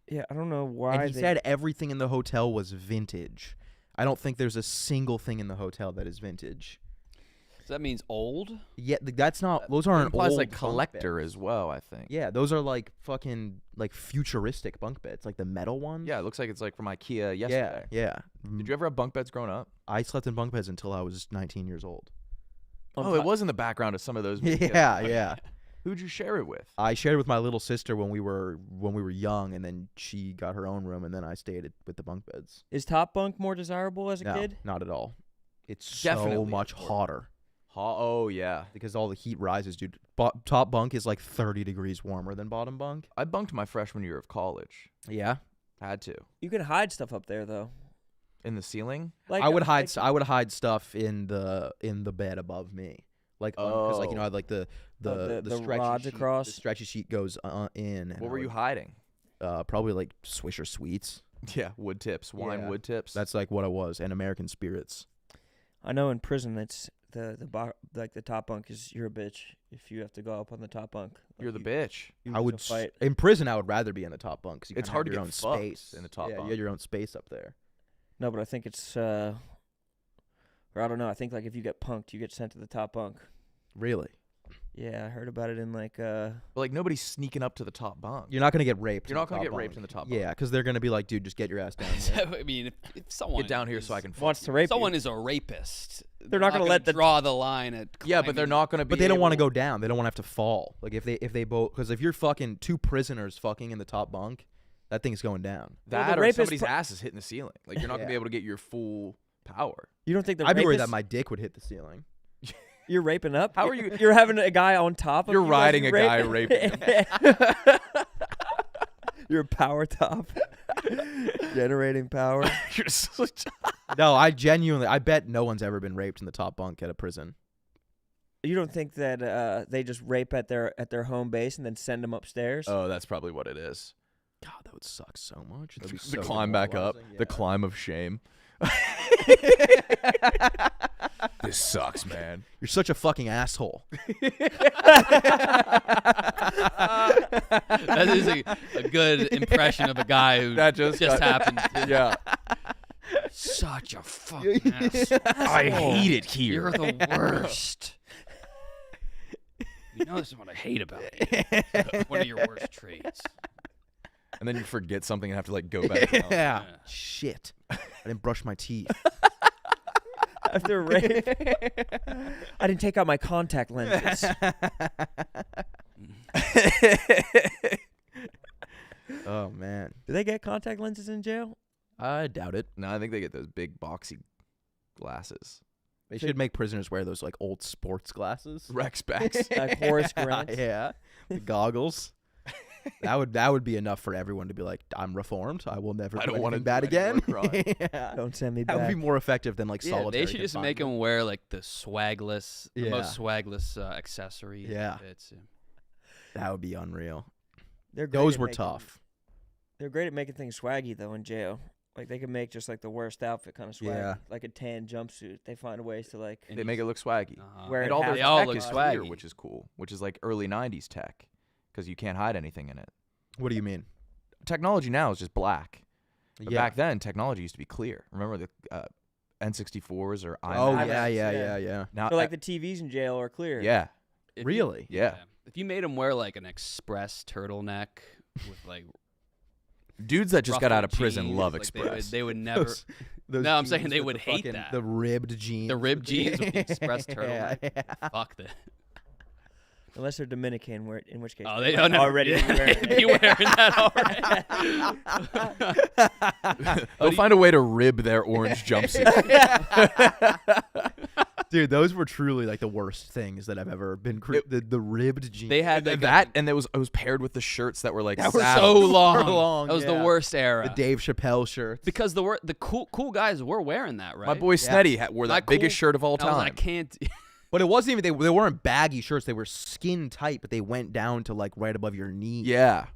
Speaker 3: yeah. I don't know why.
Speaker 2: and he said everything in the hotel was vintage. I don't think there's a single thing in the hotel that is vintage.
Speaker 4: So that means old.
Speaker 2: Yeah, that's not. Those
Speaker 1: It
Speaker 2: aren't
Speaker 1: implies
Speaker 2: old
Speaker 1: like
Speaker 2: bunk
Speaker 1: collector
Speaker 2: beds.
Speaker 1: as well, I think.
Speaker 2: Yeah, those are like fucking like futuristic bunk beds, like the metal ones.
Speaker 1: Yeah, it looks like it's like from IKEA yesterday.
Speaker 2: Yeah.
Speaker 1: Did you ever have bunk beds growing up?
Speaker 2: I slept in bunk beds until I was 19 years old.
Speaker 1: Oh, it was in the background of some of those.
Speaker 2: Yeah.
Speaker 1: Who'd you share it with?
Speaker 2: I shared with my little sister when we were young, and then she got her own room, and then I stayed with the bunk beds.
Speaker 3: Is top bunk more desirable as a
Speaker 2: No,
Speaker 3: kid?
Speaker 2: not at all. It's
Speaker 1: Definitely
Speaker 2: so much
Speaker 1: important.
Speaker 2: hotter
Speaker 1: Oh yeah.
Speaker 2: because all the heat rises, dude. Top bunk is like 30 degrees warmer than bottom bunk.
Speaker 1: I bunked my freshman year of college.
Speaker 2: Yeah,
Speaker 1: Had to.
Speaker 3: You can hide stuff up there though.
Speaker 1: In the ceiling?
Speaker 3: Like
Speaker 2: I would hide.
Speaker 3: like-
Speaker 2: I would hide stuff in the bed above me, like because like you know I had, like the stretchy
Speaker 3: rods
Speaker 2: sheet,
Speaker 3: across.
Speaker 2: The stretchy sheet goes in. and
Speaker 1: What
Speaker 2: I
Speaker 1: were you
Speaker 2: would-
Speaker 1: hiding?
Speaker 2: Probably like Swisher Sweets.
Speaker 1: Yeah, wood tips, wine
Speaker 2: Yeah.
Speaker 1: wood tips.
Speaker 2: That's like what it was, and American Spirits.
Speaker 3: I know in prison it's like the top bunk is you're a bitch if you have to go up on the top bunk.
Speaker 1: You're the
Speaker 3: you,
Speaker 1: bitch.
Speaker 3: You
Speaker 2: I
Speaker 3: lose
Speaker 2: would
Speaker 3: a fight.
Speaker 2: in prison. I would rather be in the top bunk because you
Speaker 1: It's
Speaker 2: kinda
Speaker 1: hard
Speaker 2: have
Speaker 1: to
Speaker 2: your
Speaker 1: get
Speaker 2: own
Speaker 1: fucked
Speaker 2: space
Speaker 1: in the top
Speaker 2: yeah,
Speaker 1: bunk.
Speaker 2: you had your own space up there.
Speaker 3: No, but I think it's or I don't know. I think like if you get punked, you get sent to the top bunk.
Speaker 2: Really,
Speaker 3: Yeah, I heard about it in like
Speaker 1: But like nobody's sneaking up to the top bunk.
Speaker 2: you're not gonna get raped.
Speaker 1: You're
Speaker 2: in
Speaker 1: not
Speaker 2: the
Speaker 1: gonna
Speaker 2: top
Speaker 1: get raped
Speaker 2: bunk.
Speaker 1: in the top
Speaker 2: Yeah,
Speaker 1: bunk.
Speaker 2: because they're gonna be like, dude, just get your ass down. There.
Speaker 4: I mean, if someone
Speaker 1: Get down here
Speaker 4: is,
Speaker 1: so I can fuck
Speaker 3: wants
Speaker 1: you.
Speaker 3: to rape
Speaker 4: someone
Speaker 3: you.
Speaker 4: is a rapist,
Speaker 3: They're not gonna let the-
Speaker 4: draw the line at.
Speaker 1: Yeah, but they're
Speaker 4: climbing.
Speaker 1: not gonna be.
Speaker 2: But they don't want to
Speaker 1: able-
Speaker 2: go down. They don't want to have to fall. Like if they both, because if you're fucking 2 prisoners fucking in the top bunk, that thing's going down.
Speaker 3: Well, the
Speaker 1: that or
Speaker 3: rapist
Speaker 1: somebody's
Speaker 3: pro-
Speaker 1: ass is hitting the ceiling. Like you're not gonna be
Speaker 2: Yeah.
Speaker 1: able to get your full power.
Speaker 3: You don't think the
Speaker 2: I'd be worried
Speaker 3: rapist-
Speaker 2: that my dick would hit the ceiling.
Speaker 3: You're raping up?
Speaker 1: How are you-
Speaker 3: You're having a guy on top of
Speaker 1: You're
Speaker 3: you while
Speaker 1: riding
Speaker 3: you
Speaker 1: a guy
Speaker 3: rape-
Speaker 1: raping
Speaker 3: You're a power top. Generating power.
Speaker 1: You're such-
Speaker 2: No, I bet no one's ever been raped in the top bunk at a prison.
Speaker 3: You don't think that they just rape at their home base and then send them upstairs?
Speaker 1: Oh, that's probably what it is.
Speaker 2: God, that would suck so much. That'd be
Speaker 1: The
Speaker 2: so
Speaker 1: climb back up.
Speaker 2: demoralizing,
Speaker 1: The
Speaker 2: yeah.
Speaker 1: climb of shame. This sucks, man.
Speaker 2: You're such a fucking asshole.
Speaker 4: That is a good impression of a guy who
Speaker 1: That just got-
Speaker 4: happened. To
Speaker 1: Yeah.
Speaker 4: Such a fucking asshole.
Speaker 1: I hate it here.
Speaker 4: You're the worst. You know this is what I hate about you. One of your worst traits.
Speaker 1: And then you forget something and have to like go back down.
Speaker 2: Yeah. Shit. I didn't brush my teeth.
Speaker 3: After rape. I didn't take out my contact lenses.
Speaker 2: Oh man.
Speaker 3: Do they get contact lenses in jail?
Speaker 2: I doubt it.
Speaker 1: No, I think they get those big boxy glasses.
Speaker 2: They should make prisoners wear those like old sports glasses.
Speaker 1: Rex specs.
Speaker 3: Like Horace Grant?
Speaker 2: Yeah. The goggles. That would be enough for everyone to be like, I'm reformed. I will never
Speaker 1: I
Speaker 2: do
Speaker 1: don't wanna
Speaker 2: anything bad
Speaker 1: do any
Speaker 2: again.
Speaker 1: more crime.
Speaker 2: Yeah.
Speaker 3: Don't send me
Speaker 2: That would
Speaker 3: back.
Speaker 2: be more effective than like
Speaker 4: Yeah,
Speaker 2: solitary
Speaker 4: they should just make
Speaker 2: confinement.
Speaker 4: him wear like the swagless, the
Speaker 2: Yeah.
Speaker 4: most swagless accessory.
Speaker 2: Yeah.
Speaker 4: Bits.
Speaker 2: That would be unreal.
Speaker 3: They're great
Speaker 2: Those
Speaker 3: at
Speaker 2: were
Speaker 3: making-
Speaker 2: tough.
Speaker 3: They're great at making things swaggy though in jail. Like they can make just like the worst outfit kind of swaggy.
Speaker 2: Yeah.
Speaker 3: Like a tan jumpsuit. They find ways to like
Speaker 1: They make it look swaggy.
Speaker 3: Wear
Speaker 1: And
Speaker 3: it
Speaker 1: all
Speaker 3: half
Speaker 1: their
Speaker 4: they all
Speaker 1: tech
Speaker 4: look
Speaker 1: is clear,
Speaker 4: swaggy.
Speaker 1: which is cool. Which is like early '90s tech, because you can't hide anything in it.
Speaker 2: What do you mean?
Speaker 1: Technology now is just black. But
Speaker 2: Yeah.
Speaker 1: back then, technology used to be clear. Remember the N64s or
Speaker 2: Oh
Speaker 1: iMacs?
Speaker 3: IMAX,
Speaker 2: yeah.
Speaker 3: yeah.
Speaker 2: Yeah.
Speaker 1: Now,
Speaker 3: so like the TVs in jail are clear.
Speaker 1: yeah.
Speaker 2: Really?
Speaker 1: Yeah.
Speaker 4: If you made him wear like an express turtleneck with like
Speaker 1: Dudes that just got out of prison
Speaker 4: jeans,
Speaker 1: love
Speaker 4: like,
Speaker 1: Express.
Speaker 4: They would never.
Speaker 2: Those
Speaker 4: No, I'm saying
Speaker 2: jeans
Speaker 4: they
Speaker 2: with
Speaker 4: would
Speaker 2: the
Speaker 4: hate
Speaker 2: fucking-
Speaker 4: that.
Speaker 2: The ribbed jeans.
Speaker 4: The ribbed jeans with the express
Speaker 2: Yeah,
Speaker 4: turtleneck.
Speaker 2: yeah.
Speaker 4: Fuck that.
Speaker 3: Unless they're Dominican, in which case
Speaker 4: Oh,
Speaker 3: they
Speaker 4: they
Speaker 3: might
Speaker 4: don't
Speaker 3: already be wearing it.
Speaker 4: be wearing that already.
Speaker 1: They'll find a way to rib their orange jumpsuit.
Speaker 2: Dude, those were truly like the worst things that I've ever been. The ribbed jeans.
Speaker 4: They had
Speaker 1: And
Speaker 4: that.
Speaker 1: and it was paired with the shirts that were like
Speaker 2: That were
Speaker 4: So
Speaker 1: saddles.
Speaker 4: long.
Speaker 2: long,
Speaker 4: That was the
Speaker 2: yeah.
Speaker 4: worst era.
Speaker 2: the Dave Chappelle shirts.
Speaker 4: Because the cool guys were wearing that, right?
Speaker 1: My boy Snetty wore
Speaker 4: My
Speaker 1: that biggest
Speaker 4: cool-
Speaker 1: shirt of all
Speaker 4: I was like, I
Speaker 1: time.
Speaker 4: can't.
Speaker 2: But it wasn't even they weren't baggy shirts. They were skin tight, but they went down to like right above your knee.
Speaker 1: Yeah,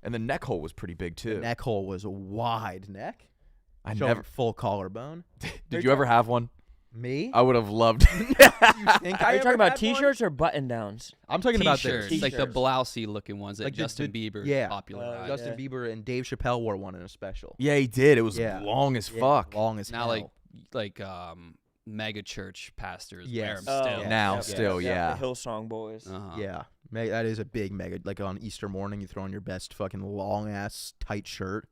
Speaker 1: and the neck hole was pretty big
Speaker 2: The
Speaker 1: too.
Speaker 2: neck hole was a wide neck.
Speaker 1: I
Speaker 2: Showing
Speaker 1: never.
Speaker 2: full collarbone.
Speaker 1: Did you ever have one?
Speaker 2: Me?
Speaker 1: I would have loved.
Speaker 2: You think
Speaker 3: Are you
Speaker 2: I
Speaker 3: talking
Speaker 2: ever
Speaker 3: about
Speaker 2: had
Speaker 3: T-shirts or button-downs?
Speaker 2: one? I'm talking about the
Speaker 4: T-shirts, like the
Speaker 3: T-shirts.
Speaker 4: blousey looking ones that
Speaker 2: Like the-
Speaker 4: Justin Bieber
Speaker 2: yeah.
Speaker 4: popularized.
Speaker 2: Justin
Speaker 3: Yeah.
Speaker 2: Bieber and Dave Chappelle wore one in a special.
Speaker 1: Yeah, he did. It was
Speaker 2: Yeah.
Speaker 1: long as
Speaker 2: Yeah,
Speaker 1: fuck.
Speaker 2: long as
Speaker 4: Now,
Speaker 2: hell.
Speaker 4: like mega church pastors wear
Speaker 2: Yes.
Speaker 4: them still.
Speaker 2: yeah.
Speaker 1: Now,
Speaker 2: Yep.
Speaker 1: still, yeah.
Speaker 3: The Hillsong Boys.
Speaker 4: Uh-huh.
Speaker 2: Yeah, that is a big mega. Like on Easter morning, you throw on your best fucking long ass tight shirt.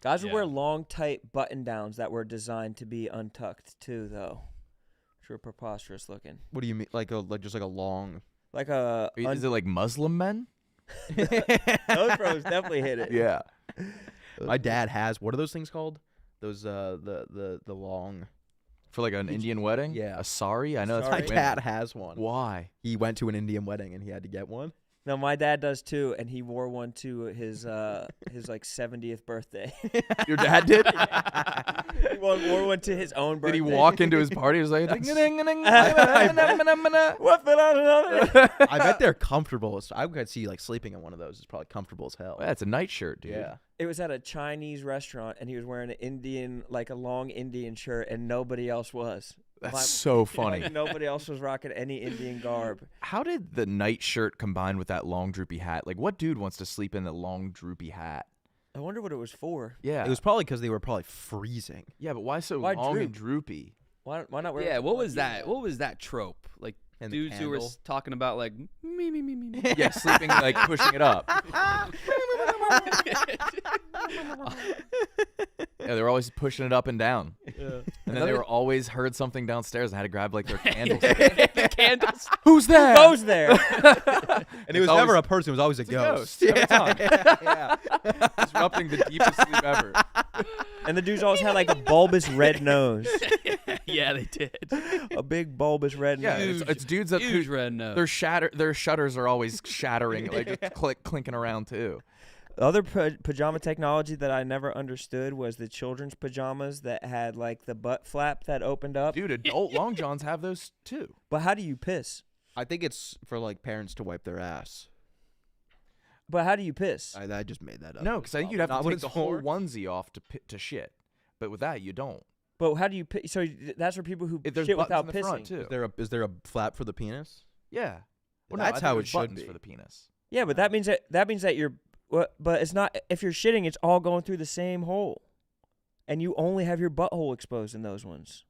Speaker 3: Guys would wear
Speaker 4: Yeah.
Speaker 3: long, tight button-downs that were designed to be untucked too, though, which were preposterous looking.
Speaker 2: What do you mean? Like just like a long.
Speaker 3: Like a
Speaker 1: Is it like Muslim men?
Speaker 3: those bros definitely hit it.
Speaker 1: Yeah.
Speaker 2: My dad has. What are those things called? Those the long.
Speaker 1: For like an Indian wedding?
Speaker 2: Yeah.
Speaker 1: A sari? I know that's
Speaker 2: My
Speaker 1: for women.
Speaker 2: dad has one.
Speaker 1: Why?
Speaker 2: He went to an Indian wedding and he had to get one.
Speaker 3: No, my dad does too, and he wore one to his like 70th birthday.
Speaker 1: Your dad did?
Speaker 3: He wore one to his own
Speaker 1: Did
Speaker 3: birthday.
Speaker 1: he walk into his party? He was like,
Speaker 3: What fell out another?
Speaker 2: I bet they're comfortable. I could see like sleeping in one of those is probably comfortable as hell.
Speaker 1: That's a nightshirt, dude.
Speaker 2: Yeah.
Speaker 3: It was at a Chinese restaurant, and he was wearing a long Indian shirt, and nobody else was.
Speaker 1: That's so funny.
Speaker 3: Like, nobody else was rocking any Indian garb.
Speaker 1: How did the nightshirt combine with that long droopy hat? Like, what dude wants to sleep in the long droopy hat?
Speaker 3: I wonder what it was for.
Speaker 1: Yeah.
Speaker 2: It was probably because they were probably freezing.
Speaker 1: Yeah, but why so
Speaker 3: Why
Speaker 1: long and
Speaker 3: droop?
Speaker 1: droopy?
Speaker 3: Why not wear?
Speaker 4: Yeah, what was that? What was that trope? Like
Speaker 2: And the
Speaker 4: dudes who were
Speaker 2: candle.
Speaker 4: talking about like me.
Speaker 1: Yeah, sleeping, like, pushing it up. Yeah, they were always pushing it up and down. And then they were always heard something downstairs and had to grab, like, their candles.
Speaker 4: The candles.
Speaker 1: Who's there?
Speaker 3: Goes there.
Speaker 2: And it was
Speaker 1: always-
Speaker 2: never a person. It was always a
Speaker 1: It's a
Speaker 2: ghost.
Speaker 1: ghost every time.
Speaker 2: Yeah.
Speaker 1: Disrupting the deepest sleep ever.
Speaker 3: And the dudes always had like a bulbous red nose,
Speaker 4: Yeah, they did.
Speaker 3: a big bulbous red
Speaker 1: Yeah,
Speaker 3: nose.
Speaker 1: it's dudes that
Speaker 4: Huge red nose.
Speaker 1: their shutters are always shattering, like just clinking around too.
Speaker 3: Other pajama technology that I never understood was the children's pajamas that had like the butt flap that opened up.
Speaker 1: Dude, adult long johns have those too.
Speaker 3: But how do you piss?
Speaker 2: I think it's for like parents to wipe their ass.
Speaker 3: But how do you piss?
Speaker 2: I just made that up.
Speaker 1: No, because I think you'd have
Speaker 2: Not
Speaker 1: to
Speaker 2: what
Speaker 1: take
Speaker 2: it's
Speaker 1: the whole
Speaker 2: for.
Speaker 1: onesie off to shit. But with that, you don't.
Speaker 3: But how do you piss? So that's for people who
Speaker 1: There's
Speaker 3: shit
Speaker 1: buttons
Speaker 3: without
Speaker 1: in the front
Speaker 3: pissing.
Speaker 1: too.
Speaker 2: Is there a flap for the penis?
Speaker 1: Yeah. Well,
Speaker 2: That's
Speaker 1: I think
Speaker 2: how
Speaker 1: there's
Speaker 2: it should
Speaker 1: buttons
Speaker 2: be.
Speaker 1: for the penis.
Speaker 3: Yeah, but that means that you're. But it's not. If you're shitting, it's all going through the same hole, and you only have your butthole exposed in those ones.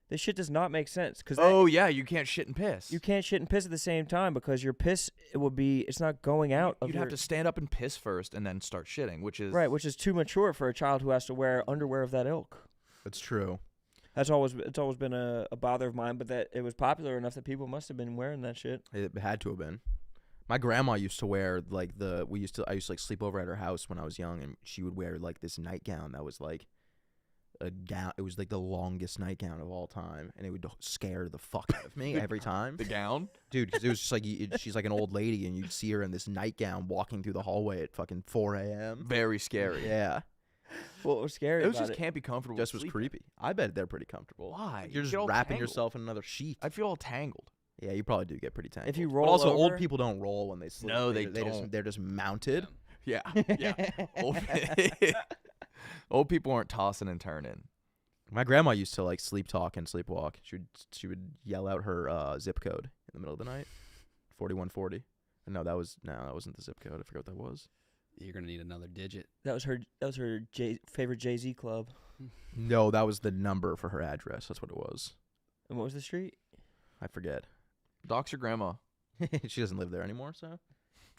Speaker 3: This shit does not make sense because
Speaker 1: Oh yeah, you can't shit and piss.
Speaker 3: you can't shit and piss at the same time because your piss it's not going out.
Speaker 1: You'd have to stand up and piss first and then start shitting, which is
Speaker 3: right, which is too mature for a child who has to wear underwear of that ilk.
Speaker 2: That's true.
Speaker 3: It's always been a bother of mine, but that it was popular enough that people must have been wearing that shit.
Speaker 2: It had to have been. My grandma used to wear like I used to like sleep over at her house when I was young, and she would wear like this nightgown that was like a gown. It was like the longest nightgown of all time, and it would scare the fuck out of me every time,
Speaker 1: the gown.
Speaker 2: dude. Because it was just like she's like an old lady, and you'd see her in this nightgown walking through the hallway at fucking 4 a.m.
Speaker 1: Very scary.
Speaker 2: Yeah,
Speaker 3: What was scary
Speaker 1: Those
Speaker 3: about
Speaker 1: just
Speaker 3: it?
Speaker 1: can't be comfortable.
Speaker 2: just was
Speaker 1: sleeping.
Speaker 2: creepy. I bet they're pretty comfortable.
Speaker 1: Why?
Speaker 2: You're
Speaker 1: You
Speaker 2: just
Speaker 1: get all
Speaker 2: wrapping
Speaker 1: tangled.
Speaker 2: yourself in another sheet.
Speaker 1: I'd feel all tangled.
Speaker 2: Yeah, you probably do get pretty tangled.
Speaker 3: If you
Speaker 2: But
Speaker 3: roll
Speaker 2: also,
Speaker 3: over-
Speaker 2: old people don't roll when they sleep.
Speaker 1: No, they
Speaker 2: they're just mounted.
Speaker 1: Yeah. Yeah. Old people aren't tossing and turning.
Speaker 2: My grandma used to like sleep talk and sleepwalk. She would yell out her zip code in the middle of the night, 4140. And that wasn't the zip code. I forgot what that was.
Speaker 4: You're gonna need another digit.
Speaker 3: That was her favorite Jay-Z club.
Speaker 2: No, that was the number for her address. That's what it was.
Speaker 3: And what was the street?
Speaker 2: I forget.
Speaker 1: Dox your grandma.
Speaker 2: She doesn't live there anymore, so.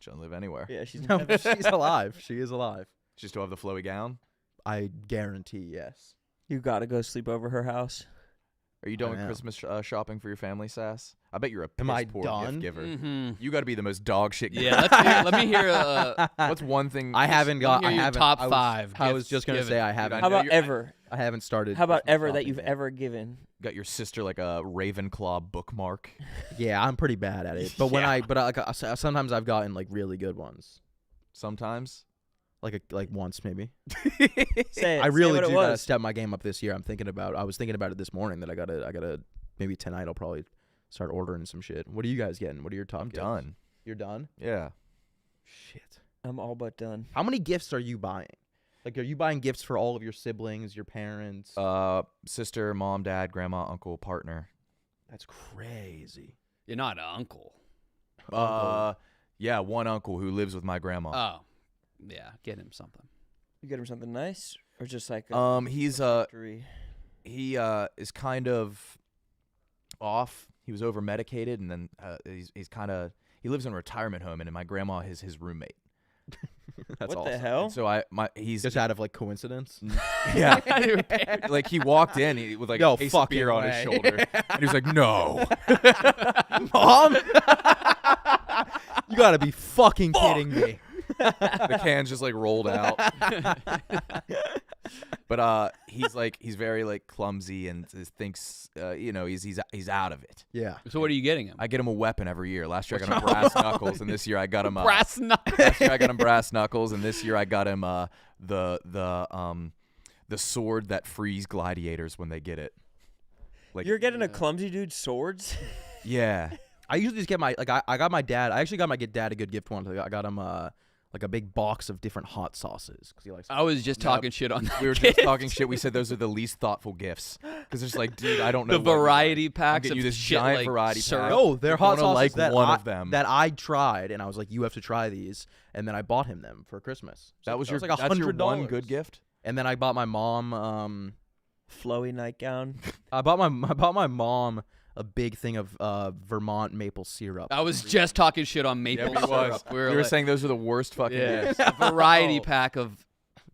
Speaker 1: She doesn't live anywhere.
Speaker 3: Yeah, she's
Speaker 2: No,
Speaker 3: never.
Speaker 2: she's alive. She is alive.
Speaker 1: She still have the flowy gown.
Speaker 2: I guarantee, yes.
Speaker 3: You gotta go sleep over her house.
Speaker 1: Are you done with
Speaker 2: am.
Speaker 1: Christmas shopping for your family, Sass? I bet you're a
Speaker 2: Am I
Speaker 1: piss poor
Speaker 2: done?
Speaker 1: gift giver.
Speaker 4: Mm-hmm.
Speaker 1: You got to be the most dog shit.
Speaker 4: Yeah, let me hear.
Speaker 1: What's one thing?
Speaker 2: I haven't got.
Speaker 4: Let
Speaker 2: I
Speaker 4: me hear your
Speaker 2: haven't.
Speaker 4: top
Speaker 2: I was,
Speaker 4: 5
Speaker 2: I was
Speaker 4: gifts
Speaker 2: just gonna
Speaker 4: given.
Speaker 2: say I haven't.
Speaker 3: How
Speaker 1: know
Speaker 3: about
Speaker 1: you're-
Speaker 3: ever?
Speaker 2: I haven't started.
Speaker 3: How about
Speaker 2: Christmas
Speaker 3: ever that
Speaker 2: shopping
Speaker 3: you've
Speaker 2: yet.
Speaker 3: ever given?
Speaker 1: Got your sister like a Ravenclaw bookmark.
Speaker 2: Yeah, I'm pretty bad at it. But when sometimes I've gotten like really good ones.
Speaker 1: Sometimes.
Speaker 2: Like once maybe.
Speaker 3: Say it.
Speaker 2: I really
Speaker 3: say what
Speaker 2: do
Speaker 3: it
Speaker 2: gotta
Speaker 3: was.
Speaker 2: step my game up this year. I was thinking about it this morning that I gotta maybe tonight I'll probably start ordering some shit. What are you guys getting? What are your top
Speaker 1: I'm
Speaker 2: gifts?
Speaker 1: done.
Speaker 2: You're done?
Speaker 1: Yeah.
Speaker 2: Shit.
Speaker 3: I'm all but done.
Speaker 2: How many gifts are you buying? Like, are you buying gifts for all of your siblings, your parents?
Speaker 1: Sister, mom, dad, grandma, uncle, partner.
Speaker 2: That's crazy.
Speaker 4: You're not an uncle.
Speaker 1: Yeah, one uncle who lives with my grandma.
Speaker 4: Oh, yeah. Get him something.
Speaker 3: You get him something nice, or just like
Speaker 1: He's
Speaker 3: factory?
Speaker 1: he is kind of off. He was over medicated, and then he's kind of he lives in a retirement home, and my grandma is his roommate.
Speaker 2: That's
Speaker 3: What
Speaker 2: awesome.
Speaker 3: the hell?
Speaker 1: And so he's
Speaker 2: Just out of like coincidence.
Speaker 1: yeah. Like he walked in with like
Speaker 2: No
Speaker 1: a case of
Speaker 2: fucking
Speaker 1: beer on his
Speaker 2: way.
Speaker 1: shoulder, and he was like, "No."
Speaker 2: Mom, you gotta be fucking kidding me.
Speaker 1: The can's just like rolled out. But he's very like clumsy and thinks he's out of it.
Speaker 2: Yeah.
Speaker 4: So what are you getting him?
Speaker 1: I get him a weapon every year. Last year I got him brass knuckles, and this year I got him
Speaker 4: Brass knuckles.
Speaker 1: last year I got him brass knuckles, and this year I got him the sword that frees gladiators when they get it. Like
Speaker 3: You're getting a clumsy dude swords?
Speaker 1: yeah.
Speaker 2: I usually just get I got my dad. I actually got my dad a good gift once. I got him like a big box of different hot sauces because he likes.
Speaker 4: I was just
Speaker 1: Nope.
Speaker 4: talking shit on that.
Speaker 1: We were just talking shit. We said those are the least thoughtful gifts because it's like, dude, I don't know
Speaker 4: The
Speaker 1: what you
Speaker 4: variety
Speaker 1: like. I'm
Speaker 4: packs
Speaker 1: getting
Speaker 4: of
Speaker 1: you this
Speaker 4: shit
Speaker 1: giant
Speaker 4: like
Speaker 1: variety
Speaker 4: syrup.
Speaker 1: pack.
Speaker 2: No, they're
Speaker 1: You're
Speaker 2: hot
Speaker 1: gonna
Speaker 2: sauces
Speaker 1: like
Speaker 2: that
Speaker 1: one
Speaker 2: I,
Speaker 1: of them.
Speaker 2: that I tried, and I was like, you have to try these, and then I bought him them for Christmas. So
Speaker 1: That was
Speaker 2: like
Speaker 1: that's your
Speaker 2: $100.
Speaker 1: one good gift.
Speaker 2: And then I bought my mom.
Speaker 3: Flowy nightgown.
Speaker 2: I bought my mom a big thing of Vermont maple syrup.
Speaker 4: I was just talking shit on maple
Speaker 1: Yeah, we
Speaker 4: syrup.
Speaker 1: was.
Speaker 4: We
Speaker 1: You were saying those are the worst fucking gifts.
Speaker 4: a variety pack of.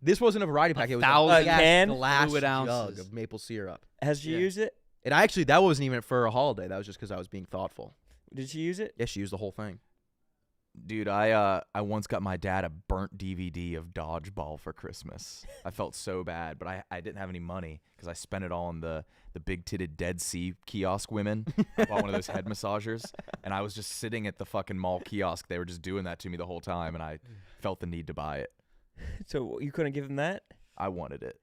Speaker 2: This wasn't a variety pack. It was a
Speaker 4: 1,000
Speaker 2: big-ass
Speaker 3: can?
Speaker 2: glass
Speaker 4: Fluid
Speaker 2: jug
Speaker 4: ounces.
Speaker 2: of maple syrup.
Speaker 3: Has she
Speaker 4: Yeah.
Speaker 3: used it?
Speaker 2: And actually, that wasn't even for a holiday. That was just because I was being thoughtful.
Speaker 3: Did she use it?
Speaker 2: Yeah, she used the whole thing.
Speaker 1: Dude, I once got my dad a burnt DVD of Dodgeball for Christmas. I felt so bad, but I didn't have any money because I spent it all on the big-titted Dead Sea kiosk women. I bought one of those head massagers, and I was just sitting at the fucking mall kiosk. They were just doing that to me the whole time, and I felt the need to buy it.
Speaker 3: So you couldn't give him that?
Speaker 1: I wanted it.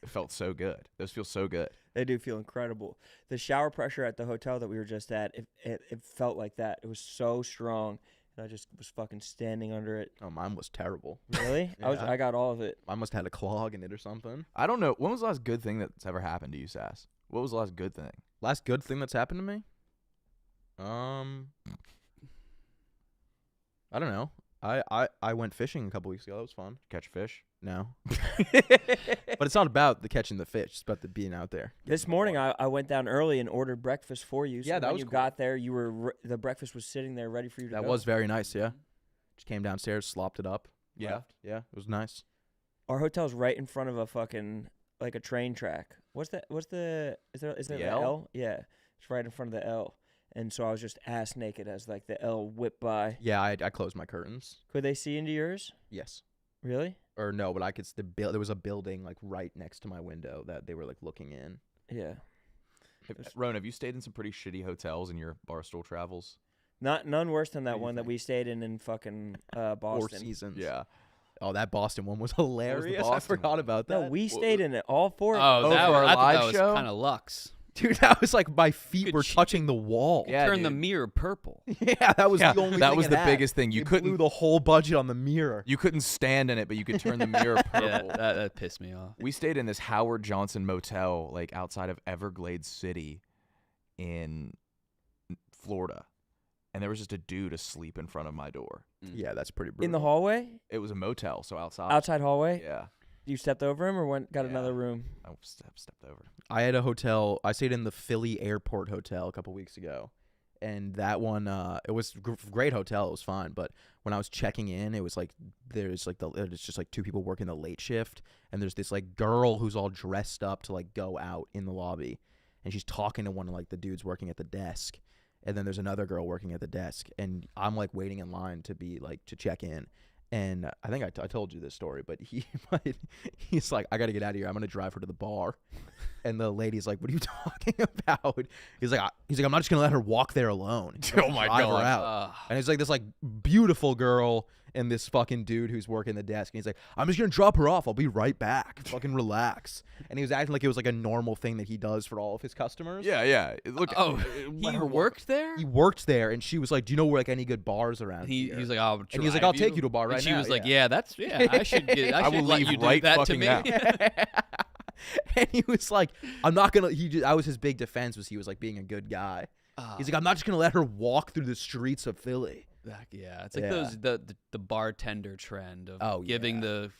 Speaker 1: It felt so good. Those feel so good.
Speaker 3: They do feel incredible. The shower pressure at the hotel that we were just at, it felt like that. It was so strong, and I just was fucking standing under it.
Speaker 2: Oh, mine was terrible.
Speaker 3: Really?
Speaker 2: Yeah.
Speaker 3: I got all of it.
Speaker 2: I must have had a clog in it or something.
Speaker 1: I don't know. When was the last good thing that's ever happened to you, Sass? What was the last good thing?
Speaker 2: Last good thing that's happened to me? I don't know. I went fishing a couple weeks ago. That was fun.
Speaker 1: Catch fish?
Speaker 2: No. But it's not about the catching the fish. It's about the being out there.
Speaker 3: This morning, I went down early and ordered breakfast for you. So
Speaker 2: Yeah, that
Speaker 3: when
Speaker 2: was
Speaker 3: you
Speaker 2: cool.
Speaker 3: got there, you were the breakfast was sitting there ready for you to
Speaker 2: That
Speaker 3: go.
Speaker 2: was very nice, yeah. Just came downstairs, slopped it up.
Speaker 1: Yeah.
Speaker 2: left. Yeah, it was nice.
Speaker 3: Our hotel's right in front of a fucking like a train track. Is there
Speaker 1: The
Speaker 3: the
Speaker 1: L?
Speaker 3: L? Yeah, it's right in front of the L. And so I was just ass naked as like the L whipped by.
Speaker 2: Yeah, I closed my curtains.
Speaker 3: Could they see into yours?
Speaker 2: Yes.
Speaker 3: Really?
Speaker 2: Or no, but I could. There was a building like right next to my window that they were like looking in.
Speaker 3: Yeah.
Speaker 1: Ron, have you stayed in some pretty shitty hotels in your Barstool travels?
Speaker 3: None worse than
Speaker 2: What
Speaker 3: that
Speaker 2: do you
Speaker 3: one that
Speaker 2: think?
Speaker 3: we stayed in fucking
Speaker 2: Four
Speaker 3: Boston.
Speaker 2: seasons.
Speaker 1: Yeah.
Speaker 2: Oh, that Boston one was hilarious. I
Speaker 1: Boston
Speaker 2: forgot
Speaker 1: one?
Speaker 2: about that.
Speaker 3: No, we stayed in it. All four.
Speaker 4: Oh, that
Speaker 1: for our
Speaker 4: I thought
Speaker 1: live
Speaker 4: that was
Speaker 1: show?
Speaker 4: kind of luxe.
Speaker 2: Dude, that was like my feet
Speaker 4: Good
Speaker 2: were
Speaker 4: shit.
Speaker 2: touching the wall.
Speaker 1: Yeah,
Speaker 4: Turn the
Speaker 1: dude.
Speaker 4: mirror purple.
Speaker 2: Yeah, that was
Speaker 1: Yeah,
Speaker 2: the only
Speaker 1: that
Speaker 2: thing
Speaker 1: was
Speaker 2: it
Speaker 1: the
Speaker 2: had.
Speaker 1: biggest thing. You
Speaker 2: It blew
Speaker 1: couldn't
Speaker 2: the whole budget on the mirror.
Speaker 1: you couldn't stand in it, but you could turn the mirror purple.
Speaker 4: Yeah, that pissed me off.
Speaker 1: We stayed in this Howard Johnson motel like outside of Everglades City in Florida. And there was just a dude asleep in front of my door.
Speaker 2: Yeah, that's pretty brutal.
Speaker 3: in the hallway,
Speaker 1: It was a motel, so outside.
Speaker 3: outside hallway.
Speaker 1: Yeah.
Speaker 3: You stepped over him or got
Speaker 1: Yeah.
Speaker 3: another room.
Speaker 1: I stepped over.
Speaker 2: I had a hotel. I stayed in the Philly Airport Hotel a couple weeks ago, and that one, it was great hotel. It was fine, but when I was checking in, it was like it's just like 2 people working the late shift, and there's this like girl who's all dressed up to like go out in the lobby, and she's talking to one of like the dudes working at the desk, and then there's another girl working at the desk, and I'm like waiting in line to be like to check in. And I think I told you this story, but he's like, I got to get out of here. I'm going to drive her to the bar. And the lady's like, what are you talking about? He's like, I'm not just going to let her walk there alone.
Speaker 1: Oh, my
Speaker 2: Drive her
Speaker 1: God.
Speaker 2: out. And he's like, this like beautiful girl and this fucking dude who's working the desk. And he's like, I'm just going to drop her off. I'll be right back. Fucking relax. And he was acting like it was like a normal thing that he does for all of his customers.
Speaker 1: Yeah. Look.
Speaker 4: He worked there?
Speaker 2: He worked there, and she was like, do you know where like any good bars around here?
Speaker 4: He was like, I'll
Speaker 2: and he was like, I'll take you to a bar right
Speaker 4: and
Speaker 2: now.
Speaker 4: she was like, yeah, I should
Speaker 1: I will
Speaker 4: let
Speaker 1: leave
Speaker 4: you do
Speaker 1: right
Speaker 4: that to
Speaker 1: fucking
Speaker 4: me.
Speaker 1: now.
Speaker 2: And he was like, I'm not gonna. I was his big defense was he was like being a good guy. He's like, I'm not just gonna let her walk through the streets of Philly.
Speaker 4: Yeah, it's like those the bartender trend of giving the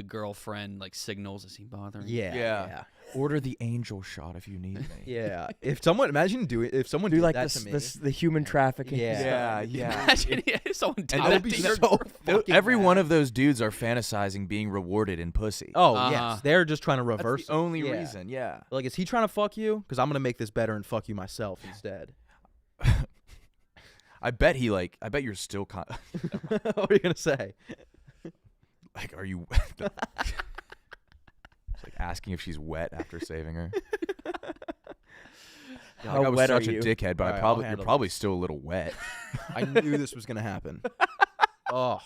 Speaker 4: girlfriend like signals. Is he bothering?
Speaker 2: Yeah.
Speaker 1: Order the angel shot if you need me.
Speaker 2: Yeah. If someone if someone
Speaker 3: Do
Speaker 2: did
Speaker 3: like
Speaker 2: that to me,
Speaker 3: the human trafficking.
Speaker 2: Yeah.
Speaker 4: Imagine if someone did
Speaker 1: And
Speaker 4: that
Speaker 2: I would be
Speaker 4: to your
Speaker 2: so fucking
Speaker 1: Every
Speaker 2: mad.
Speaker 1: one of those dudes are fantasizing being rewarded in pussy.
Speaker 2: Oh yes, they're just trying to
Speaker 1: That's
Speaker 2: reverse.
Speaker 1: the only
Speaker 2: Yeah.
Speaker 1: reason. Yeah.
Speaker 2: Like, is he trying to fuck you? Because I'm gonna make this better and fuck you myself instead.
Speaker 1: I bet you're still
Speaker 2: What are you gonna say?
Speaker 1: like, are you It's like asking if she's wet after saving her. Yeah,
Speaker 3: How
Speaker 1: I was
Speaker 3: wet
Speaker 1: such
Speaker 3: are
Speaker 1: a
Speaker 3: you?
Speaker 1: dickhead, but
Speaker 2: All right, I'll
Speaker 1: you're
Speaker 2: handle
Speaker 1: probably still a little wet.
Speaker 2: I knew this was gonna happen. Oh,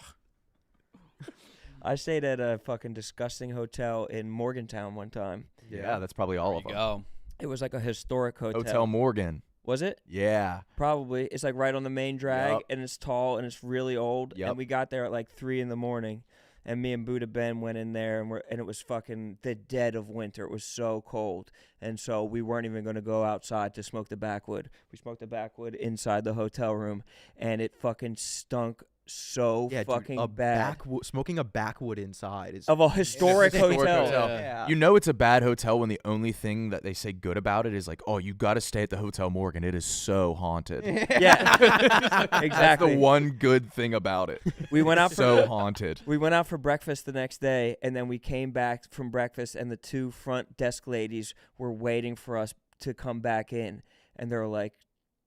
Speaker 3: I stayed at a fucking disgusting hotel in Morgantown one time.
Speaker 1: Yeah, that's probably all
Speaker 4: There
Speaker 1: of
Speaker 4: you
Speaker 1: them.
Speaker 4: go.
Speaker 3: It was like a historic hotel.
Speaker 1: Hotel Morgan.
Speaker 3: Was it?
Speaker 1: Yeah.
Speaker 3: Probably. It's like right on the main drag,
Speaker 1: Yup.
Speaker 3: and it's tall, and it's really old.
Speaker 1: Yup.
Speaker 3: And we got there at like 3 a.m, and me and Buddha Ben went in there, and it was fucking the dead of winter. It was so cold, and so we weren't even going to go outside to smoke the backwood. We smoked the backwood inside the hotel room, and it fucking stunk so
Speaker 2: yeah,
Speaker 3: fucking
Speaker 2: dude,
Speaker 3: bad.
Speaker 2: Smoking a backwood inside is
Speaker 3: Of a historic
Speaker 1: historic
Speaker 3: hotel.
Speaker 1: hotel.
Speaker 2: Yeah.
Speaker 1: You know it's a bad hotel when the only thing that they say good about it is like, oh, you got to stay at the Hotel Morgan. It is so haunted.
Speaker 3: Yeah,
Speaker 1: That's
Speaker 3: exactly.
Speaker 1: the one good thing about it.
Speaker 3: We went out for
Speaker 1: So haunted.
Speaker 3: We went out for breakfast the next day, and then we came back from breakfast, and the 2 front desk ladies were waiting for us to come back in, and they were like,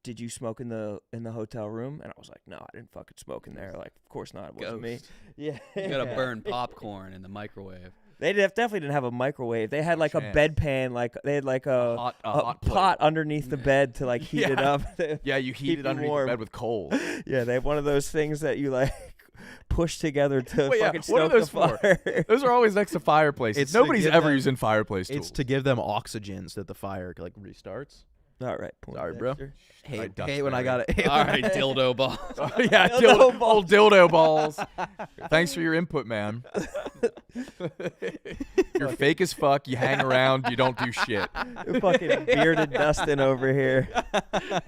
Speaker 3: "Did you smoke in the hotel room?" And I was like, "No, I didn't fucking smoke in there. Like, of course not. It wasn't me."
Speaker 4: Ghost.
Speaker 3: Yeah,
Speaker 4: You gotta burn popcorn in the microwave.
Speaker 3: They definitely didn't have a microwave. They had like a
Speaker 1: chance.
Speaker 3: bedpan, like they had like a
Speaker 1: hot plate.
Speaker 3: pot underneath the bed to like heat it
Speaker 1: Yeah.
Speaker 3: up.
Speaker 1: Yeah, you heat
Speaker 3: Keep
Speaker 1: it
Speaker 3: you
Speaker 1: underneath
Speaker 3: warm.
Speaker 1: the bed with coals.
Speaker 3: Yeah, they have one of those things that you like push together to
Speaker 1: Wait, yeah,
Speaker 3: fucking
Speaker 1: what are
Speaker 3: stoke
Speaker 1: those
Speaker 3: the
Speaker 1: for?
Speaker 3: fire.
Speaker 1: Those are always next to fireplaces.
Speaker 2: It's to
Speaker 1: Nobody's
Speaker 2: give
Speaker 1: ever
Speaker 2: them-
Speaker 1: using fireplace tools.
Speaker 2: It's to give them oxygen so that the fire like restarts.
Speaker 3: All right, point
Speaker 2: Sorry, bro.
Speaker 3: Dexter.
Speaker 2: Hate when I got it.
Speaker 4: All right, dildo ball.
Speaker 1: Oh, yeah,
Speaker 3: Dildo
Speaker 1: old dildo balls. Thanks for your input, man. You're fake as fuck. You hang around. You don't do shit.
Speaker 3: Fucking bearded Dustin over here.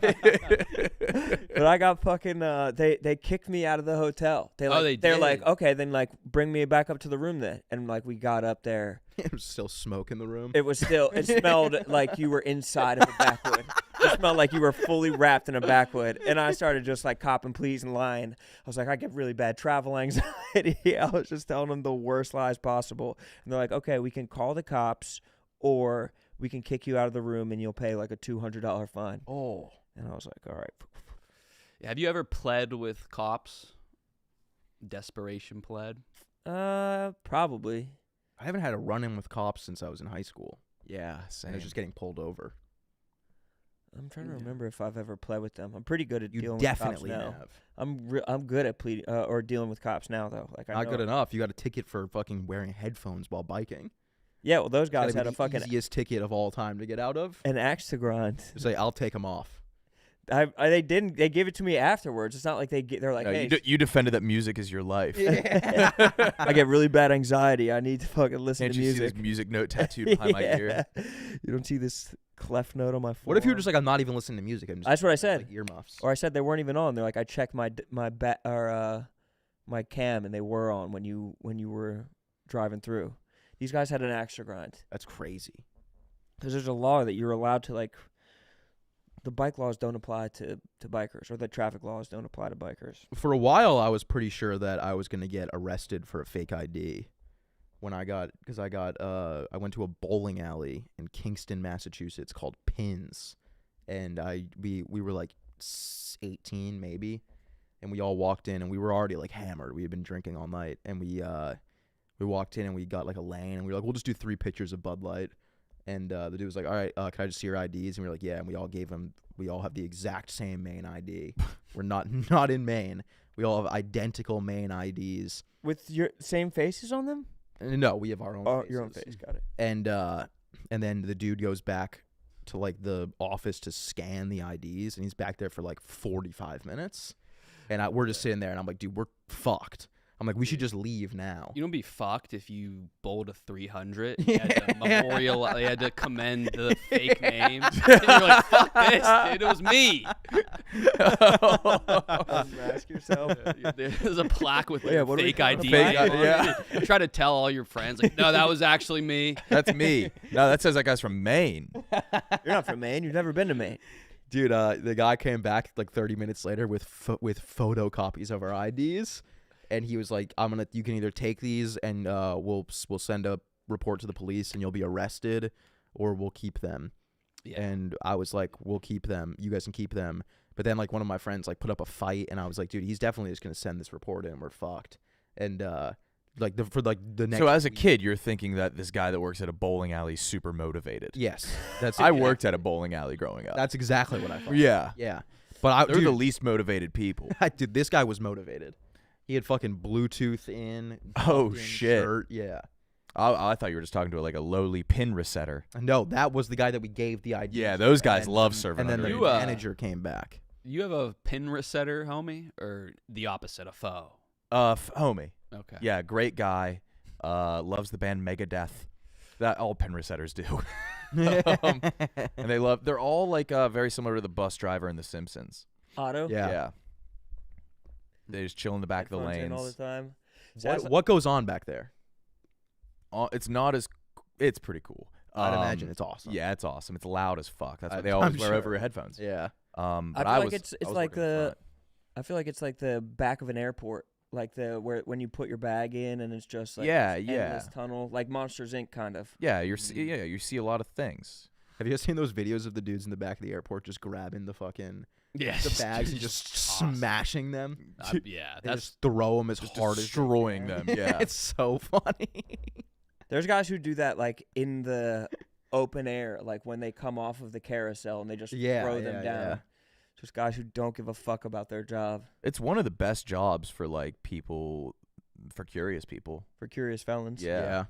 Speaker 3: But I got fucking they kicked me out of the hotel. They're
Speaker 4: did?
Speaker 3: like, okay, then like bring me back up to the room then. And like we got up there.
Speaker 2: It was still smoke in the room.
Speaker 3: It smelled like you were inside of a backwood. It smelled like you were fully wrapped in a backwood. And I started just like copping pleas and lying. I was like, I get really bad travel anxiety. I was just telling them the worst lies possible. And they're like, okay, we can call the cops or we can kick you out of the room and you'll pay like a $200 fine.
Speaker 2: Oh.
Speaker 3: And I was like, all right.
Speaker 4: Have you ever pled with cops? Desperation pled?
Speaker 3: Probably.
Speaker 2: I haven't had a run-in with cops since I was in high school.
Speaker 1: Yeah,
Speaker 2: And
Speaker 1: same.
Speaker 2: I was just getting pulled over.
Speaker 3: I'm trying to remember if I've ever pled with them. I'm pretty good at
Speaker 2: You
Speaker 3: dealing
Speaker 2: definitely
Speaker 3: with cops now.
Speaker 2: have.
Speaker 3: I'm good at pleading or dealing with cops now though. Like I
Speaker 2: Not
Speaker 3: know.
Speaker 2: good enough. You got a ticket for fucking wearing headphones while biking.
Speaker 3: Yeah, well those guys
Speaker 2: Gotta
Speaker 3: had
Speaker 2: be
Speaker 3: a
Speaker 2: the
Speaker 3: fucking
Speaker 2: easiest ticket of all time to get out of.
Speaker 3: an axe to grind.
Speaker 2: Just say, I'll take them off.
Speaker 3: They didn't. They gave it to me afterwards. It's not like they're like,
Speaker 1: No,
Speaker 3: hey,
Speaker 1: you defended that music is your life.
Speaker 3: I get really bad anxiety. I need to fucking listen
Speaker 1: Can't
Speaker 3: to
Speaker 1: you see
Speaker 3: music.
Speaker 1: this music note tattooed behind my ear?
Speaker 3: You don't see this cleft note on my forearm?
Speaker 2: What if you were just like, I'm not even listening to music. I'm just
Speaker 3: That's what I
Speaker 2: like
Speaker 3: said.
Speaker 2: earmuffs.
Speaker 3: Or I said they weren't even on. They're like, I checked my cam and they were on when you were driving through. These guys had an axe to grind
Speaker 2: That's crazy.
Speaker 3: because there's a law that you're allowed to like. the bike laws don't apply to bikers, or the traffic laws don't apply to bikers.
Speaker 2: For a while, I was pretty sure that I was gonna get arrested for a fake ID when I went to a bowling alley in Kingston, Massachusetts called Pins, and we were like 18 maybe, and we all walked in and we were already like hammered. We had been drinking all night, and we walked in and we got like a lane, and we were like, we'll just do 3 pictures of Bud Light. And the dude was like, all right, can I just see your IDs? And we were like, yeah. And we all have the exact same Maine ID. We're not in Maine. We all have identical Maine IDs.
Speaker 3: With your same faces on them?
Speaker 2: No, we have our own faces.
Speaker 3: Your own face, got it.
Speaker 2: And then the dude goes back to like the office to scan the IDs, and he's back there for like 45 minutes. And we're just sitting there, and I'm like, dude, we're fucked. I'm like, we should just leave now.
Speaker 4: You don't be fucked if you bowled a 300. You had to they had to commend the fake names. And you're like, fuck this, dude. It was me.
Speaker 3: Mask yourself.
Speaker 4: There's a plaque with like,
Speaker 3: what
Speaker 4: fake ID.
Speaker 1: Yeah.
Speaker 4: You try to tell all your friends, like, no, that was actually me.
Speaker 1: That's me. No, that says that guy's from Maine.
Speaker 3: You're not from Maine. You've never been to Maine.
Speaker 2: Dude, the guy came back like 30 minutes later with photocopies of our IDs. And he was like, you can either take these and we'll send a report to the police and you'll be arrested, or we'll keep them. Yeah. And I was like, we'll keep them. You guys can keep them. But then like one of my friends like put up a fight, and I was like, dude, he's definitely just going to send this report in. We're fucked. And the next
Speaker 1: So as a
Speaker 2: week,
Speaker 1: kid, you're thinking that this guy that works at a bowling alley is super motivated.
Speaker 2: yes, that's it.
Speaker 1: I worked at a bowling alley growing up.
Speaker 2: That's exactly what I thought.
Speaker 1: Yeah.
Speaker 2: Yeah. But
Speaker 1: They're the least motivated people.
Speaker 2: dude, this guy was motivated. He had fucking Bluetooth in.
Speaker 1: Oh,
Speaker 2: fucking
Speaker 1: shit.
Speaker 2: Shirt. Yeah.
Speaker 1: I thought you were just talking to like a lowly pin resetter.
Speaker 2: No, that was the guy that we gave the ID.
Speaker 1: Yeah, those guys
Speaker 2: and,
Speaker 1: love serving
Speaker 2: And then
Speaker 1: under
Speaker 2: the
Speaker 1: you.
Speaker 2: manager came back.
Speaker 4: You have a pin resetter, homie, or the opposite, a foe?
Speaker 1: Homie.
Speaker 4: Okay.
Speaker 1: Yeah, great guy. Loves the band Megadeth. That all pin resetters do. And they're all like very similar to the bus driver in The Simpsons.
Speaker 3: Otto?
Speaker 2: Yeah.
Speaker 1: They just chill in the back of the
Speaker 3: Headphones in
Speaker 1: lanes.
Speaker 3: all the time.
Speaker 2: What goes on back there?
Speaker 1: It's pretty cool.
Speaker 2: I'd imagine it's awesome.
Speaker 1: Yeah, it's awesome. It's loud as fuck. That's why they always wear over your headphones.
Speaker 2: Yeah.
Speaker 1: But
Speaker 3: I feel
Speaker 1: was
Speaker 3: like
Speaker 1: working in front.
Speaker 3: I feel like it's like the back of an airport, like when you put your bag in and it's just like
Speaker 1: Yeah,
Speaker 3: this
Speaker 1: yeah.
Speaker 3: endless tunnel, like Monsters Inc. kind of.
Speaker 1: Yeah, you see a lot of things.
Speaker 2: Have you guys seen those videos of the dudes in the back of the airport just grabbing the fucking
Speaker 4: Yes.
Speaker 2: the bags and just smashing them?
Speaker 4: Yeah,
Speaker 2: They
Speaker 4: that's
Speaker 2: just throw them as
Speaker 1: Just
Speaker 2: hard as
Speaker 1: destroying
Speaker 2: they
Speaker 1: them.
Speaker 2: can.
Speaker 1: Yeah.
Speaker 2: It's so funny.
Speaker 3: There's guys who do that like in the open air, like when they come off of the carousel and they just throw them down.
Speaker 2: Yeah.
Speaker 3: Just guys who don't give a fuck about their job.
Speaker 1: It's one of the best jobs for curious people.
Speaker 3: For curious felons.
Speaker 1: Yeah.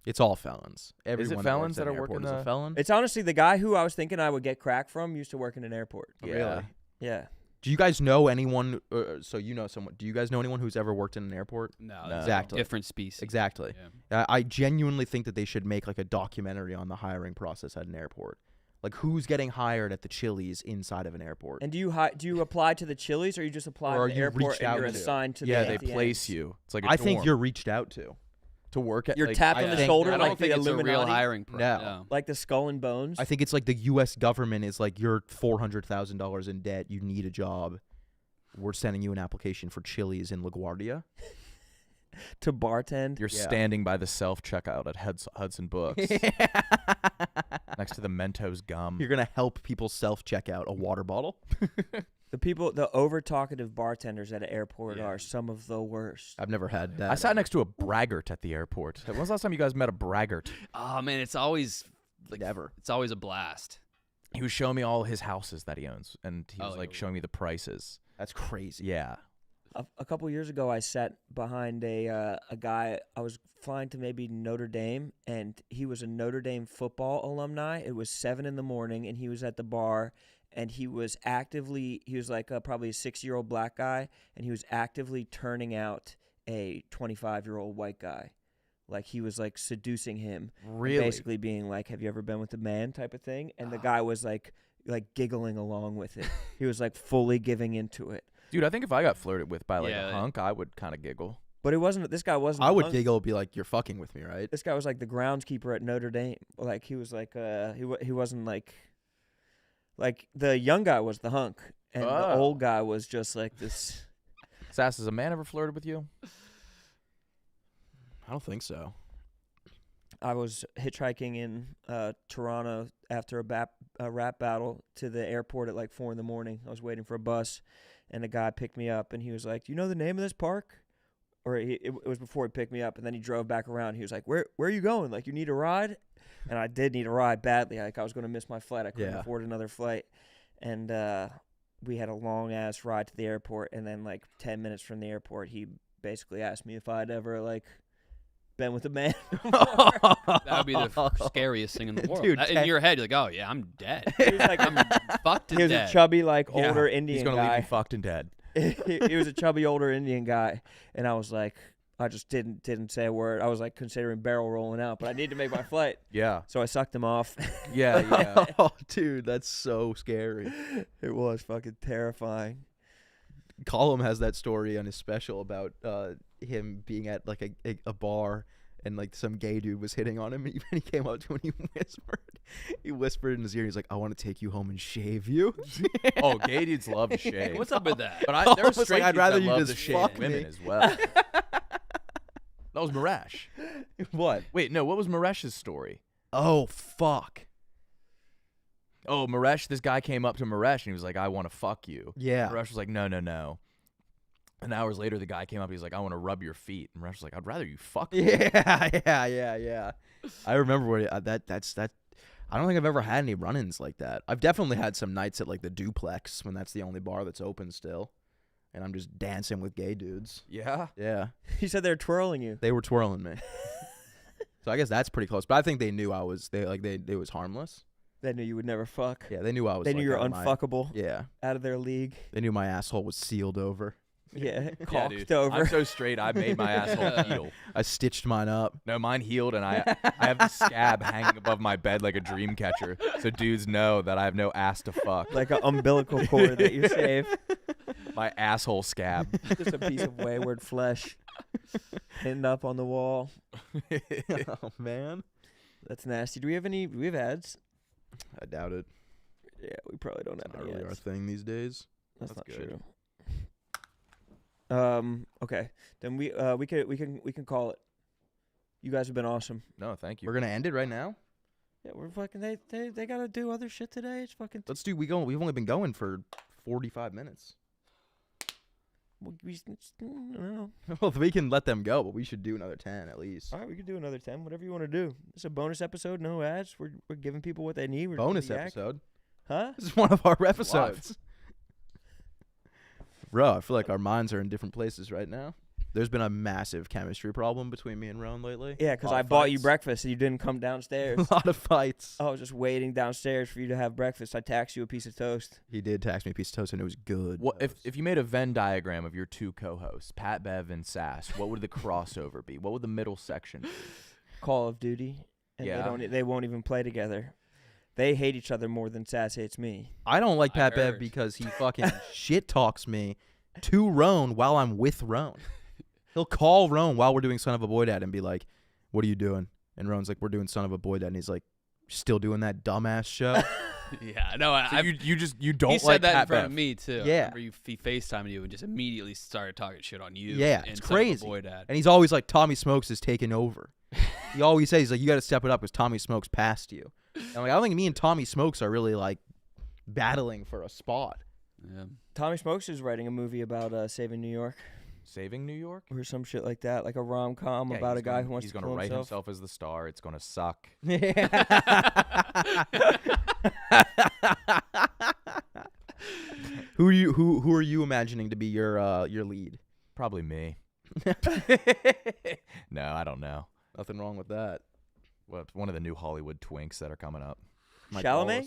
Speaker 2: It's all felons. Everyone
Speaker 1: felons
Speaker 2: that
Speaker 1: that
Speaker 2: works
Speaker 1: are
Speaker 2: at an
Speaker 1: working
Speaker 2: airport is a felon?
Speaker 3: It's honestly the guy who I was thinking I would get crack from used to work in an airport.
Speaker 2: Oh,
Speaker 1: Yeah.
Speaker 2: really?
Speaker 3: Yeah.
Speaker 2: Do you guys know anyone? So you know someone. Do you guys know anyone who's ever worked in an airport?
Speaker 4: no,
Speaker 1: No.
Speaker 4: that's
Speaker 2: Exactly.
Speaker 4: different species.
Speaker 2: Exactly.
Speaker 4: Yeah.
Speaker 2: I genuinely think that they should make like a documentary on the hiring process at an airport. Like who's getting hired at the Chili's inside of an airport?
Speaker 3: And do you apply to the Chili's or you just apply
Speaker 2: Or
Speaker 3: to the
Speaker 2: you
Speaker 3: airport
Speaker 2: reached
Speaker 3: and
Speaker 2: out
Speaker 3: you're
Speaker 2: to?
Speaker 3: assigned to
Speaker 1: Yeah,
Speaker 3: the
Speaker 1: they place you. It's like a
Speaker 2: I think
Speaker 1: dorm.
Speaker 2: you're reached out to
Speaker 1: work at.
Speaker 3: You're
Speaker 1: like,
Speaker 3: tapped
Speaker 2: I
Speaker 3: on the
Speaker 2: think-
Speaker 3: shoulder
Speaker 4: I
Speaker 3: like
Speaker 4: don't think
Speaker 3: the
Speaker 4: it's a
Speaker 3: Illuminati.
Speaker 4: real hiring
Speaker 2: No.
Speaker 4: no.
Speaker 3: Like the Skull and Bones.
Speaker 2: I think it's like the U.S. government is like, you're $400,000 in debt. You need a job. We're sending you an application for Chili's in LaGuardia.
Speaker 3: to bartend.
Speaker 1: You're
Speaker 2: Yeah.
Speaker 1: standing by the self-checkout at Hudson Books next to the Mentos gum.
Speaker 2: You're gonna help people self-check out a water bottle.
Speaker 3: The over-talkative bartenders at an airport
Speaker 4: Yeah.
Speaker 3: are some of the worst.
Speaker 2: I've never had that.
Speaker 1: I sat next to a braggart at the airport. When was the last time you guys met a braggart?
Speaker 4: Oh man, it's always
Speaker 2: Never.
Speaker 4: It's always a blast.
Speaker 1: He was showing me all his houses that he owns, and he was
Speaker 4: Oh,
Speaker 1: like
Speaker 4: yeah.
Speaker 1: showing me the prices.
Speaker 2: That's crazy.
Speaker 1: Yeah.
Speaker 3: A couple years ago, I sat behind a guy. I was flying to maybe Notre Dame, and he was a Notre Dame football alumni. It was 7 a.m, and he was at the bar, and he was like probably a 6-year-old black guy, and he was actively turning out a 25-year-old white guy. Like he was like seducing him.
Speaker 1: Really?
Speaker 3: Basically being like, have you ever been with a man type of thing? And the guy was like giggling along with it. He was like fully giving into it.
Speaker 1: Dude, I think if I got flirted with by like
Speaker 4: Yeah.
Speaker 1: a hunk, I would kind of giggle.
Speaker 3: But this guy wasn't.
Speaker 2: I would
Speaker 3: hung-
Speaker 2: giggle, be like, "You're fucking with me, right?"
Speaker 3: This guy was like the groundskeeper at Notre Dame. Like he was like he wasn't like Like the young guy was the hunk, and the
Speaker 1: Oh.
Speaker 3: old guy was just like this.
Speaker 1: Sass, has a man ever flirted with you?
Speaker 2: I don't think so.
Speaker 3: I was hitchhiking in Toronto after a rap battle to the airport at like 4 a.m. I was waiting for a bus, and a guy picked me up, and he was like, "Do you know the name of this park?" Or it was before he picked me up, and then he drove back around. He was like, "Where are you going? Like, you need a ride?" And I did need a ride badly. Like, I was going to miss my flight. I couldn't
Speaker 2: Yeah.
Speaker 3: afford another flight, and we had a long ass ride to the airport. And then like 10 minutes from the airport, he basically asked me if I'd ever like been with a man.
Speaker 4: That would be the scariest thing in the world.
Speaker 2: Dude,
Speaker 4: In your head, you're like, oh yeah, I'm dead.
Speaker 3: He was like,
Speaker 4: I'm fucked
Speaker 3: he
Speaker 4: and
Speaker 3: was
Speaker 4: dead.
Speaker 3: a chubby, like
Speaker 1: Yeah,
Speaker 3: older
Speaker 1: He's
Speaker 3: Indian
Speaker 1: gonna leave
Speaker 3: guy.
Speaker 1: you fucked and dead.
Speaker 3: He was a chubby older Indian guy, and I was like, I just didn't say a word. I was like considering barrel rolling out, but I need to make my flight,
Speaker 1: Yeah.
Speaker 3: so I sucked him off.
Speaker 1: Yeah.
Speaker 2: Oh, dude, that's so scary.
Speaker 3: It was fucking terrifying.
Speaker 2: Colum has that story on his special about him being at like a bar and like some gay dude was hitting on him and he came up to him and he whispered in his ear, he's like, "I want to take you home and shave you."
Speaker 1: Oh, gay dudes love to shave.
Speaker 4: What's up with that?
Speaker 1: But
Speaker 2: Colin
Speaker 1: there are
Speaker 2: was like,
Speaker 1: straight
Speaker 2: "I'd
Speaker 1: dudes
Speaker 2: rather
Speaker 1: that
Speaker 2: you
Speaker 1: love
Speaker 2: just
Speaker 1: to shave
Speaker 2: fuck
Speaker 1: women
Speaker 2: me."
Speaker 1: as well. That was Maresh.
Speaker 2: What?
Speaker 1: Wait, no, what was Maresh's story?
Speaker 2: Oh, fuck.
Speaker 1: Oh, Maresh, this guy came up to Maresh and he was like, "I want to fuck you."
Speaker 2: Yeah.
Speaker 1: Maresh was like, "No, no, no." And hours later, the guy came up. He was like, "I want to rub your feet." And Maresh was like, "I'd rather you fuck me."
Speaker 2: Yeah. I remember where that's. I don't think I've ever had any run-ins like that. I've definitely had some nights at like the Duplex when that's the only bar that's open still, and I'm just dancing with gay dudes.
Speaker 1: Yeah.
Speaker 2: Yeah,
Speaker 3: He said they were twirling you.
Speaker 2: they were twirling me. So I guess that's pretty close. But I think they knew I was. It was harmless.
Speaker 3: They knew you would never fuck.
Speaker 2: Yeah, they knew I was.
Speaker 3: They knew
Speaker 2: like,
Speaker 3: you were
Speaker 2: out of my-
Speaker 3: unfuckable,
Speaker 2: Yeah,
Speaker 3: out of their league.
Speaker 2: they knew my asshole was sealed over.
Speaker 3: Yeah,
Speaker 1: Yeah,
Speaker 3: caulked
Speaker 1: dude.
Speaker 3: over.
Speaker 1: I'm so straight. I made my asshole heal.
Speaker 2: I stitched mine up.
Speaker 1: No, mine healed, and I have the scab hanging above my bed like a dream catcher, so dudes know that I have no ass to fuck.
Speaker 3: Like an umbilical cord that you shave.
Speaker 1: My asshole scab.
Speaker 3: Just a piece of wayward flesh pinned up on the wall.
Speaker 2: Oh man,
Speaker 3: That's nasty. Do we have ads?
Speaker 2: I doubt it.
Speaker 3: Yeah, we probably don't
Speaker 2: It's
Speaker 3: have
Speaker 2: not
Speaker 3: any
Speaker 2: really our
Speaker 3: ads.
Speaker 2: thing these days.
Speaker 3: That's
Speaker 1: That's
Speaker 3: not
Speaker 1: good.
Speaker 3: true. Okay. Then we can call it. You guys have been awesome.
Speaker 1: No, thank you.
Speaker 2: We're gonna end it right now.
Speaker 3: Yeah, we're fucking. They gotta do other shit today. It's fucking.
Speaker 2: Let's do. We've only been going for 45 minutes.
Speaker 3: I don't know.
Speaker 2: Well, we can let them go, but we should do another 10 at least.
Speaker 3: All right, we can do another 10. Whatever you want to do. It's a bonus episode. No ads. We're giving people what they need. We're
Speaker 2: Bonus
Speaker 3: yak.
Speaker 2: episode.
Speaker 3: Huh?
Speaker 2: This is one of our episodes. Bro, I feel like our minds are in different places right now. There's been a massive chemistry problem between me and Roan lately.
Speaker 3: Yeah, because
Speaker 2: Lot
Speaker 3: I
Speaker 2: of
Speaker 3: bought you
Speaker 2: fights.
Speaker 3: breakfast and you didn't come downstairs.
Speaker 2: A lot of fights.
Speaker 3: I was just waiting downstairs for you to have breakfast. I taxed you a piece of toast.
Speaker 2: He did tax me a piece of toast, and it was good.
Speaker 1: What if you made a Venn diagram of your two co-hosts, Pat Bev and Sass? What would the crossover be? What would the middle section be?
Speaker 3: Call of Duty. And
Speaker 1: Yeah.
Speaker 3: they won't even play together. They hate each other more than Sass hates me.
Speaker 2: I don't like
Speaker 4: I
Speaker 2: Pat Bev
Speaker 4: heard.
Speaker 2: because he fucking shit talks me to Roan while I'm with Roan. He'll call Roan while we're doing Son of a Boy Dad and be like, "What are you doing?" And Roan's like, "We're doing Son of a Boy Dad." And he's like, "Still doing that dumbass show?"
Speaker 4: Yeah, no,
Speaker 1: So you don't
Speaker 4: he
Speaker 1: like
Speaker 4: said that
Speaker 1: Pat
Speaker 4: in front
Speaker 1: Bev.
Speaker 4: of me too. I
Speaker 2: Yeah.
Speaker 4: remember he FaceTimed you and just immediately started talking shit on you.
Speaker 2: Yeah,
Speaker 4: and
Speaker 2: it's
Speaker 4: Son of a
Speaker 2: crazy.
Speaker 4: Boy Dad.
Speaker 2: And he's always like, "Tommy Smokes is taking over." He always says, he's like, "You got to step it up because Tommy Smokes passed you." And I'm like, I don't think me and Tommy Smokes are really like battling for a spot.
Speaker 4: Yeah.
Speaker 3: Tommy Smokes is writing a movie about saving New York
Speaker 1: Saving New York?
Speaker 3: or some shit like that, like a rom-com
Speaker 1: Yeah,
Speaker 3: about
Speaker 1: he's
Speaker 3: a guy
Speaker 1: gonna-
Speaker 3: who wants
Speaker 1: he's
Speaker 3: to
Speaker 1: gonna
Speaker 3: kill
Speaker 1: write
Speaker 3: himself.
Speaker 1: as the star. It's gonna suck.
Speaker 2: Who are you imagining to be your lead?
Speaker 1: Probably me. No, I don't know.
Speaker 2: Nothing wrong with that.
Speaker 1: Well, one of the new Hollywood twinks that are coming up.
Speaker 2: Mike
Speaker 3: Chalamet?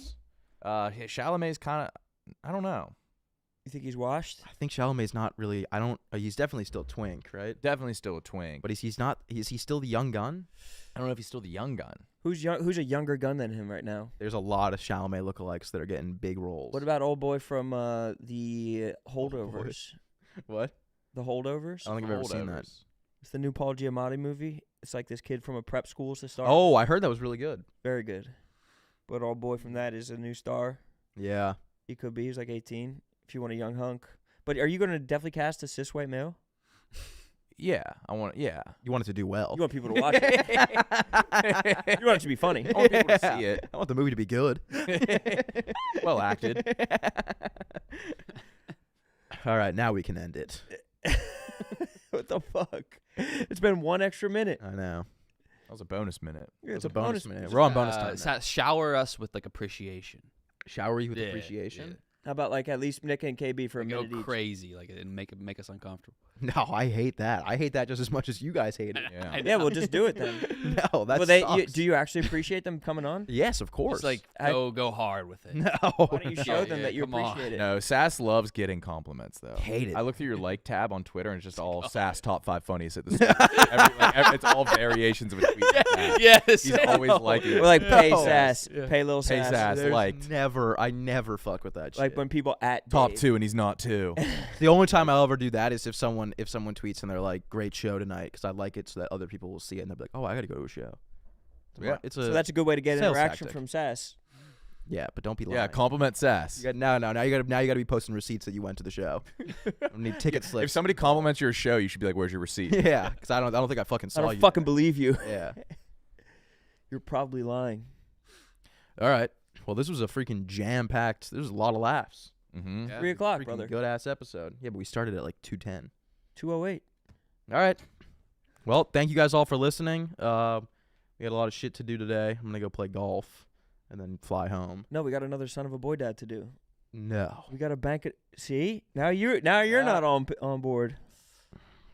Speaker 2: Wallace.
Speaker 1: Chalamet's kind of. I don't know.
Speaker 3: You think he's washed?
Speaker 2: I think Chalamet's not really. I don't. He's definitely still twink, right?
Speaker 1: Definitely still a twink.
Speaker 2: But he's not. Is he still the young gun?
Speaker 1: I don't know if he's still the young gun.
Speaker 3: Who's a younger gun than him right now?
Speaker 2: There's a lot of Chalamet lookalikes that are getting big roles.
Speaker 3: What about old boy from the Holdovers?
Speaker 2: What?
Speaker 3: The Holdovers?
Speaker 2: I don't think I've ever seen that.
Speaker 1: Holdovers.
Speaker 3: It's the new Paul Giamatti movie. It's like this kid from a prep school to start.
Speaker 2: Oh, I heard that was really good.
Speaker 3: Very good. But old boy from that is a new star.
Speaker 2: Yeah.
Speaker 3: He could be. He's like 18. If you want a young hunk. But are you going to definitely cast a cis white male?
Speaker 1: Yeah, I want. Yeah,
Speaker 2: You want it to do well.
Speaker 3: You want people to watch it. You want it to be funny.
Speaker 1: I want people to see it.
Speaker 2: I want the movie to be good.
Speaker 1: Well acted.
Speaker 2: All right, now we can end it.
Speaker 3: What the fuck? It's been 1 extra minute.
Speaker 2: I know.
Speaker 1: That was a bonus minute.
Speaker 3: Yeah,
Speaker 2: It's a bonus minute. We're on bonus time.
Speaker 4: Shower us with like appreciation.
Speaker 2: Shower you with
Speaker 4: Yeah,
Speaker 2: appreciation?
Speaker 3: How about like at least Nick and KB for a
Speaker 4: Go
Speaker 3: minute each?
Speaker 4: crazy, like and make us uncomfortable.
Speaker 2: No, I hate that. I hate that just as much as you guys hate it.
Speaker 1: Yeah.
Speaker 3: Yeah, we'll just do it then.
Speaker 2: No, that's
Speaker 3: Well, do you actually appreciate them coming on?
Speaker 2: Yes, of course.
Speaker 4: Just like go hard with it.
Speaker 2: no.
Speaker 3: Why don't you show
Speaker 4: Yeah,
Speaker 3: them
Speaker 4: yeah,
Speaker 3: that you
Speaker 4: come on.
Speaker 3: appreciate it?
Speaker 1: No, Sass loves getting compliments though.
Speaker 2: Hate it.
Speaker 1: I look through your like tab on Twitter and it's just all Sass top 5 funnies at the start. It's all variations of a tweet. Like that.
Speaker 4: Yes.
Speaker 1: He's always liking
Speaker 3: We're
Speaker 1: it.
Speaker 3: like pay
Speaker 2: No.
Speaker 3: sass,
Speaker 4: Yeah.
Speaker 3: pay little
Speaker 1: Pay
Speaker 3: sass.
Speaker 1: sass.
Speaker 2: There's
Speaker 1: liked.
Speaker 2: I never fuck with that shit.
Speaker 3: Like when people at
Speaker 1: Top
Speaker 3: Dave.
Speaker 1: 2 and he's not 2.
Speaker 2: The only time I'll ever do that is if someone tweets and they're like, "Great show tonight," because I like it so that other people will see it and they'll be like, "Oh, I got to go to a show."
Speaker 1: Yeah.
Speaker 2: It's a
Speaker 3: So that's a good way to get
Speaker 2: sales
Speaker 3: interaction
Speaker 2: tactic.
Speaker 3: from sass.
Speaker 2: yeah, but don't be lying.
Speaker 1: Yeah, compliment Sass.
Speaker 2: Now you got to be posting receipts that you went to the show. I need ticket
Speaker 1: If
Speaker 2: slips.
Speaker 1: somebody compliments your show, you should be like, "Where's your receipt?"
Speaker 2: Yeah, because I don't think I fucking
Speaker 3: I
Speaker 2: saw
Speaker 3: don't
Speaker 2: you.
Speaker 3: fucking believe you.
Speaker 2: Yeah.
Speaker 3: You're probably lying.
Speaker 2: All right. Well, this was a freaking jam-packed. There was a lot of laughs.
Speaker 1: Mm-hmm.
Speaker 4: Yeah.
Speaker 3: 3 o'clock,
Speaker 2: Freaking
Speaker 3: brother.
Speaker 2: good ass episode. Yeah, but we started at like 2:10.
Speaker 3: 2:08.
Speaker 2: All right. Well, thank you guys all for listening. We had a lot of shit to do today. I'm gonna go play golf and then fly home.
Speaker 3: No, we got another son of a boy dad to do.
Speaker 2: No,
Speaker 3: We got to bank it. See, now you're not on board.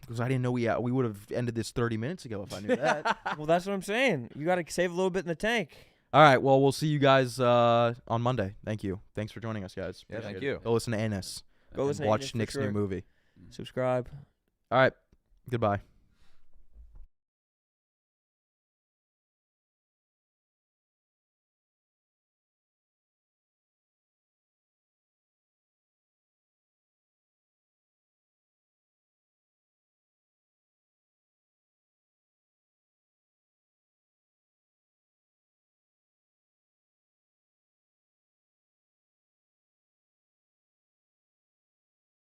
Speaker 2: because I didn't know we would have ended this 30 minutes ago if I knew that.
Speaker 3: Well, that's what I'm saying. You got to save a little bit in the tank.
Speaker 2: All right. Well, we'll see you guys on Monday. Thank you. Thanks for joining us, guys.
Speaker 1: Yeah,
Speaker 2: Appreciate
Speaker 1: thank
Speaker 2: it.
Speaker 1: you.
Speaker 2: Go listen to Ennis.
Speaker 3: Go
Speaker 2: and
Speaker 3: listen to
Speaker 2: watch
Speaker 3: Ennis for
Speaker 2: Nick's
Speaker 3: sure.
Speaker 2: new movie.
Speaker 3: Subscribe.
Speaker 2: All right. Goodbye.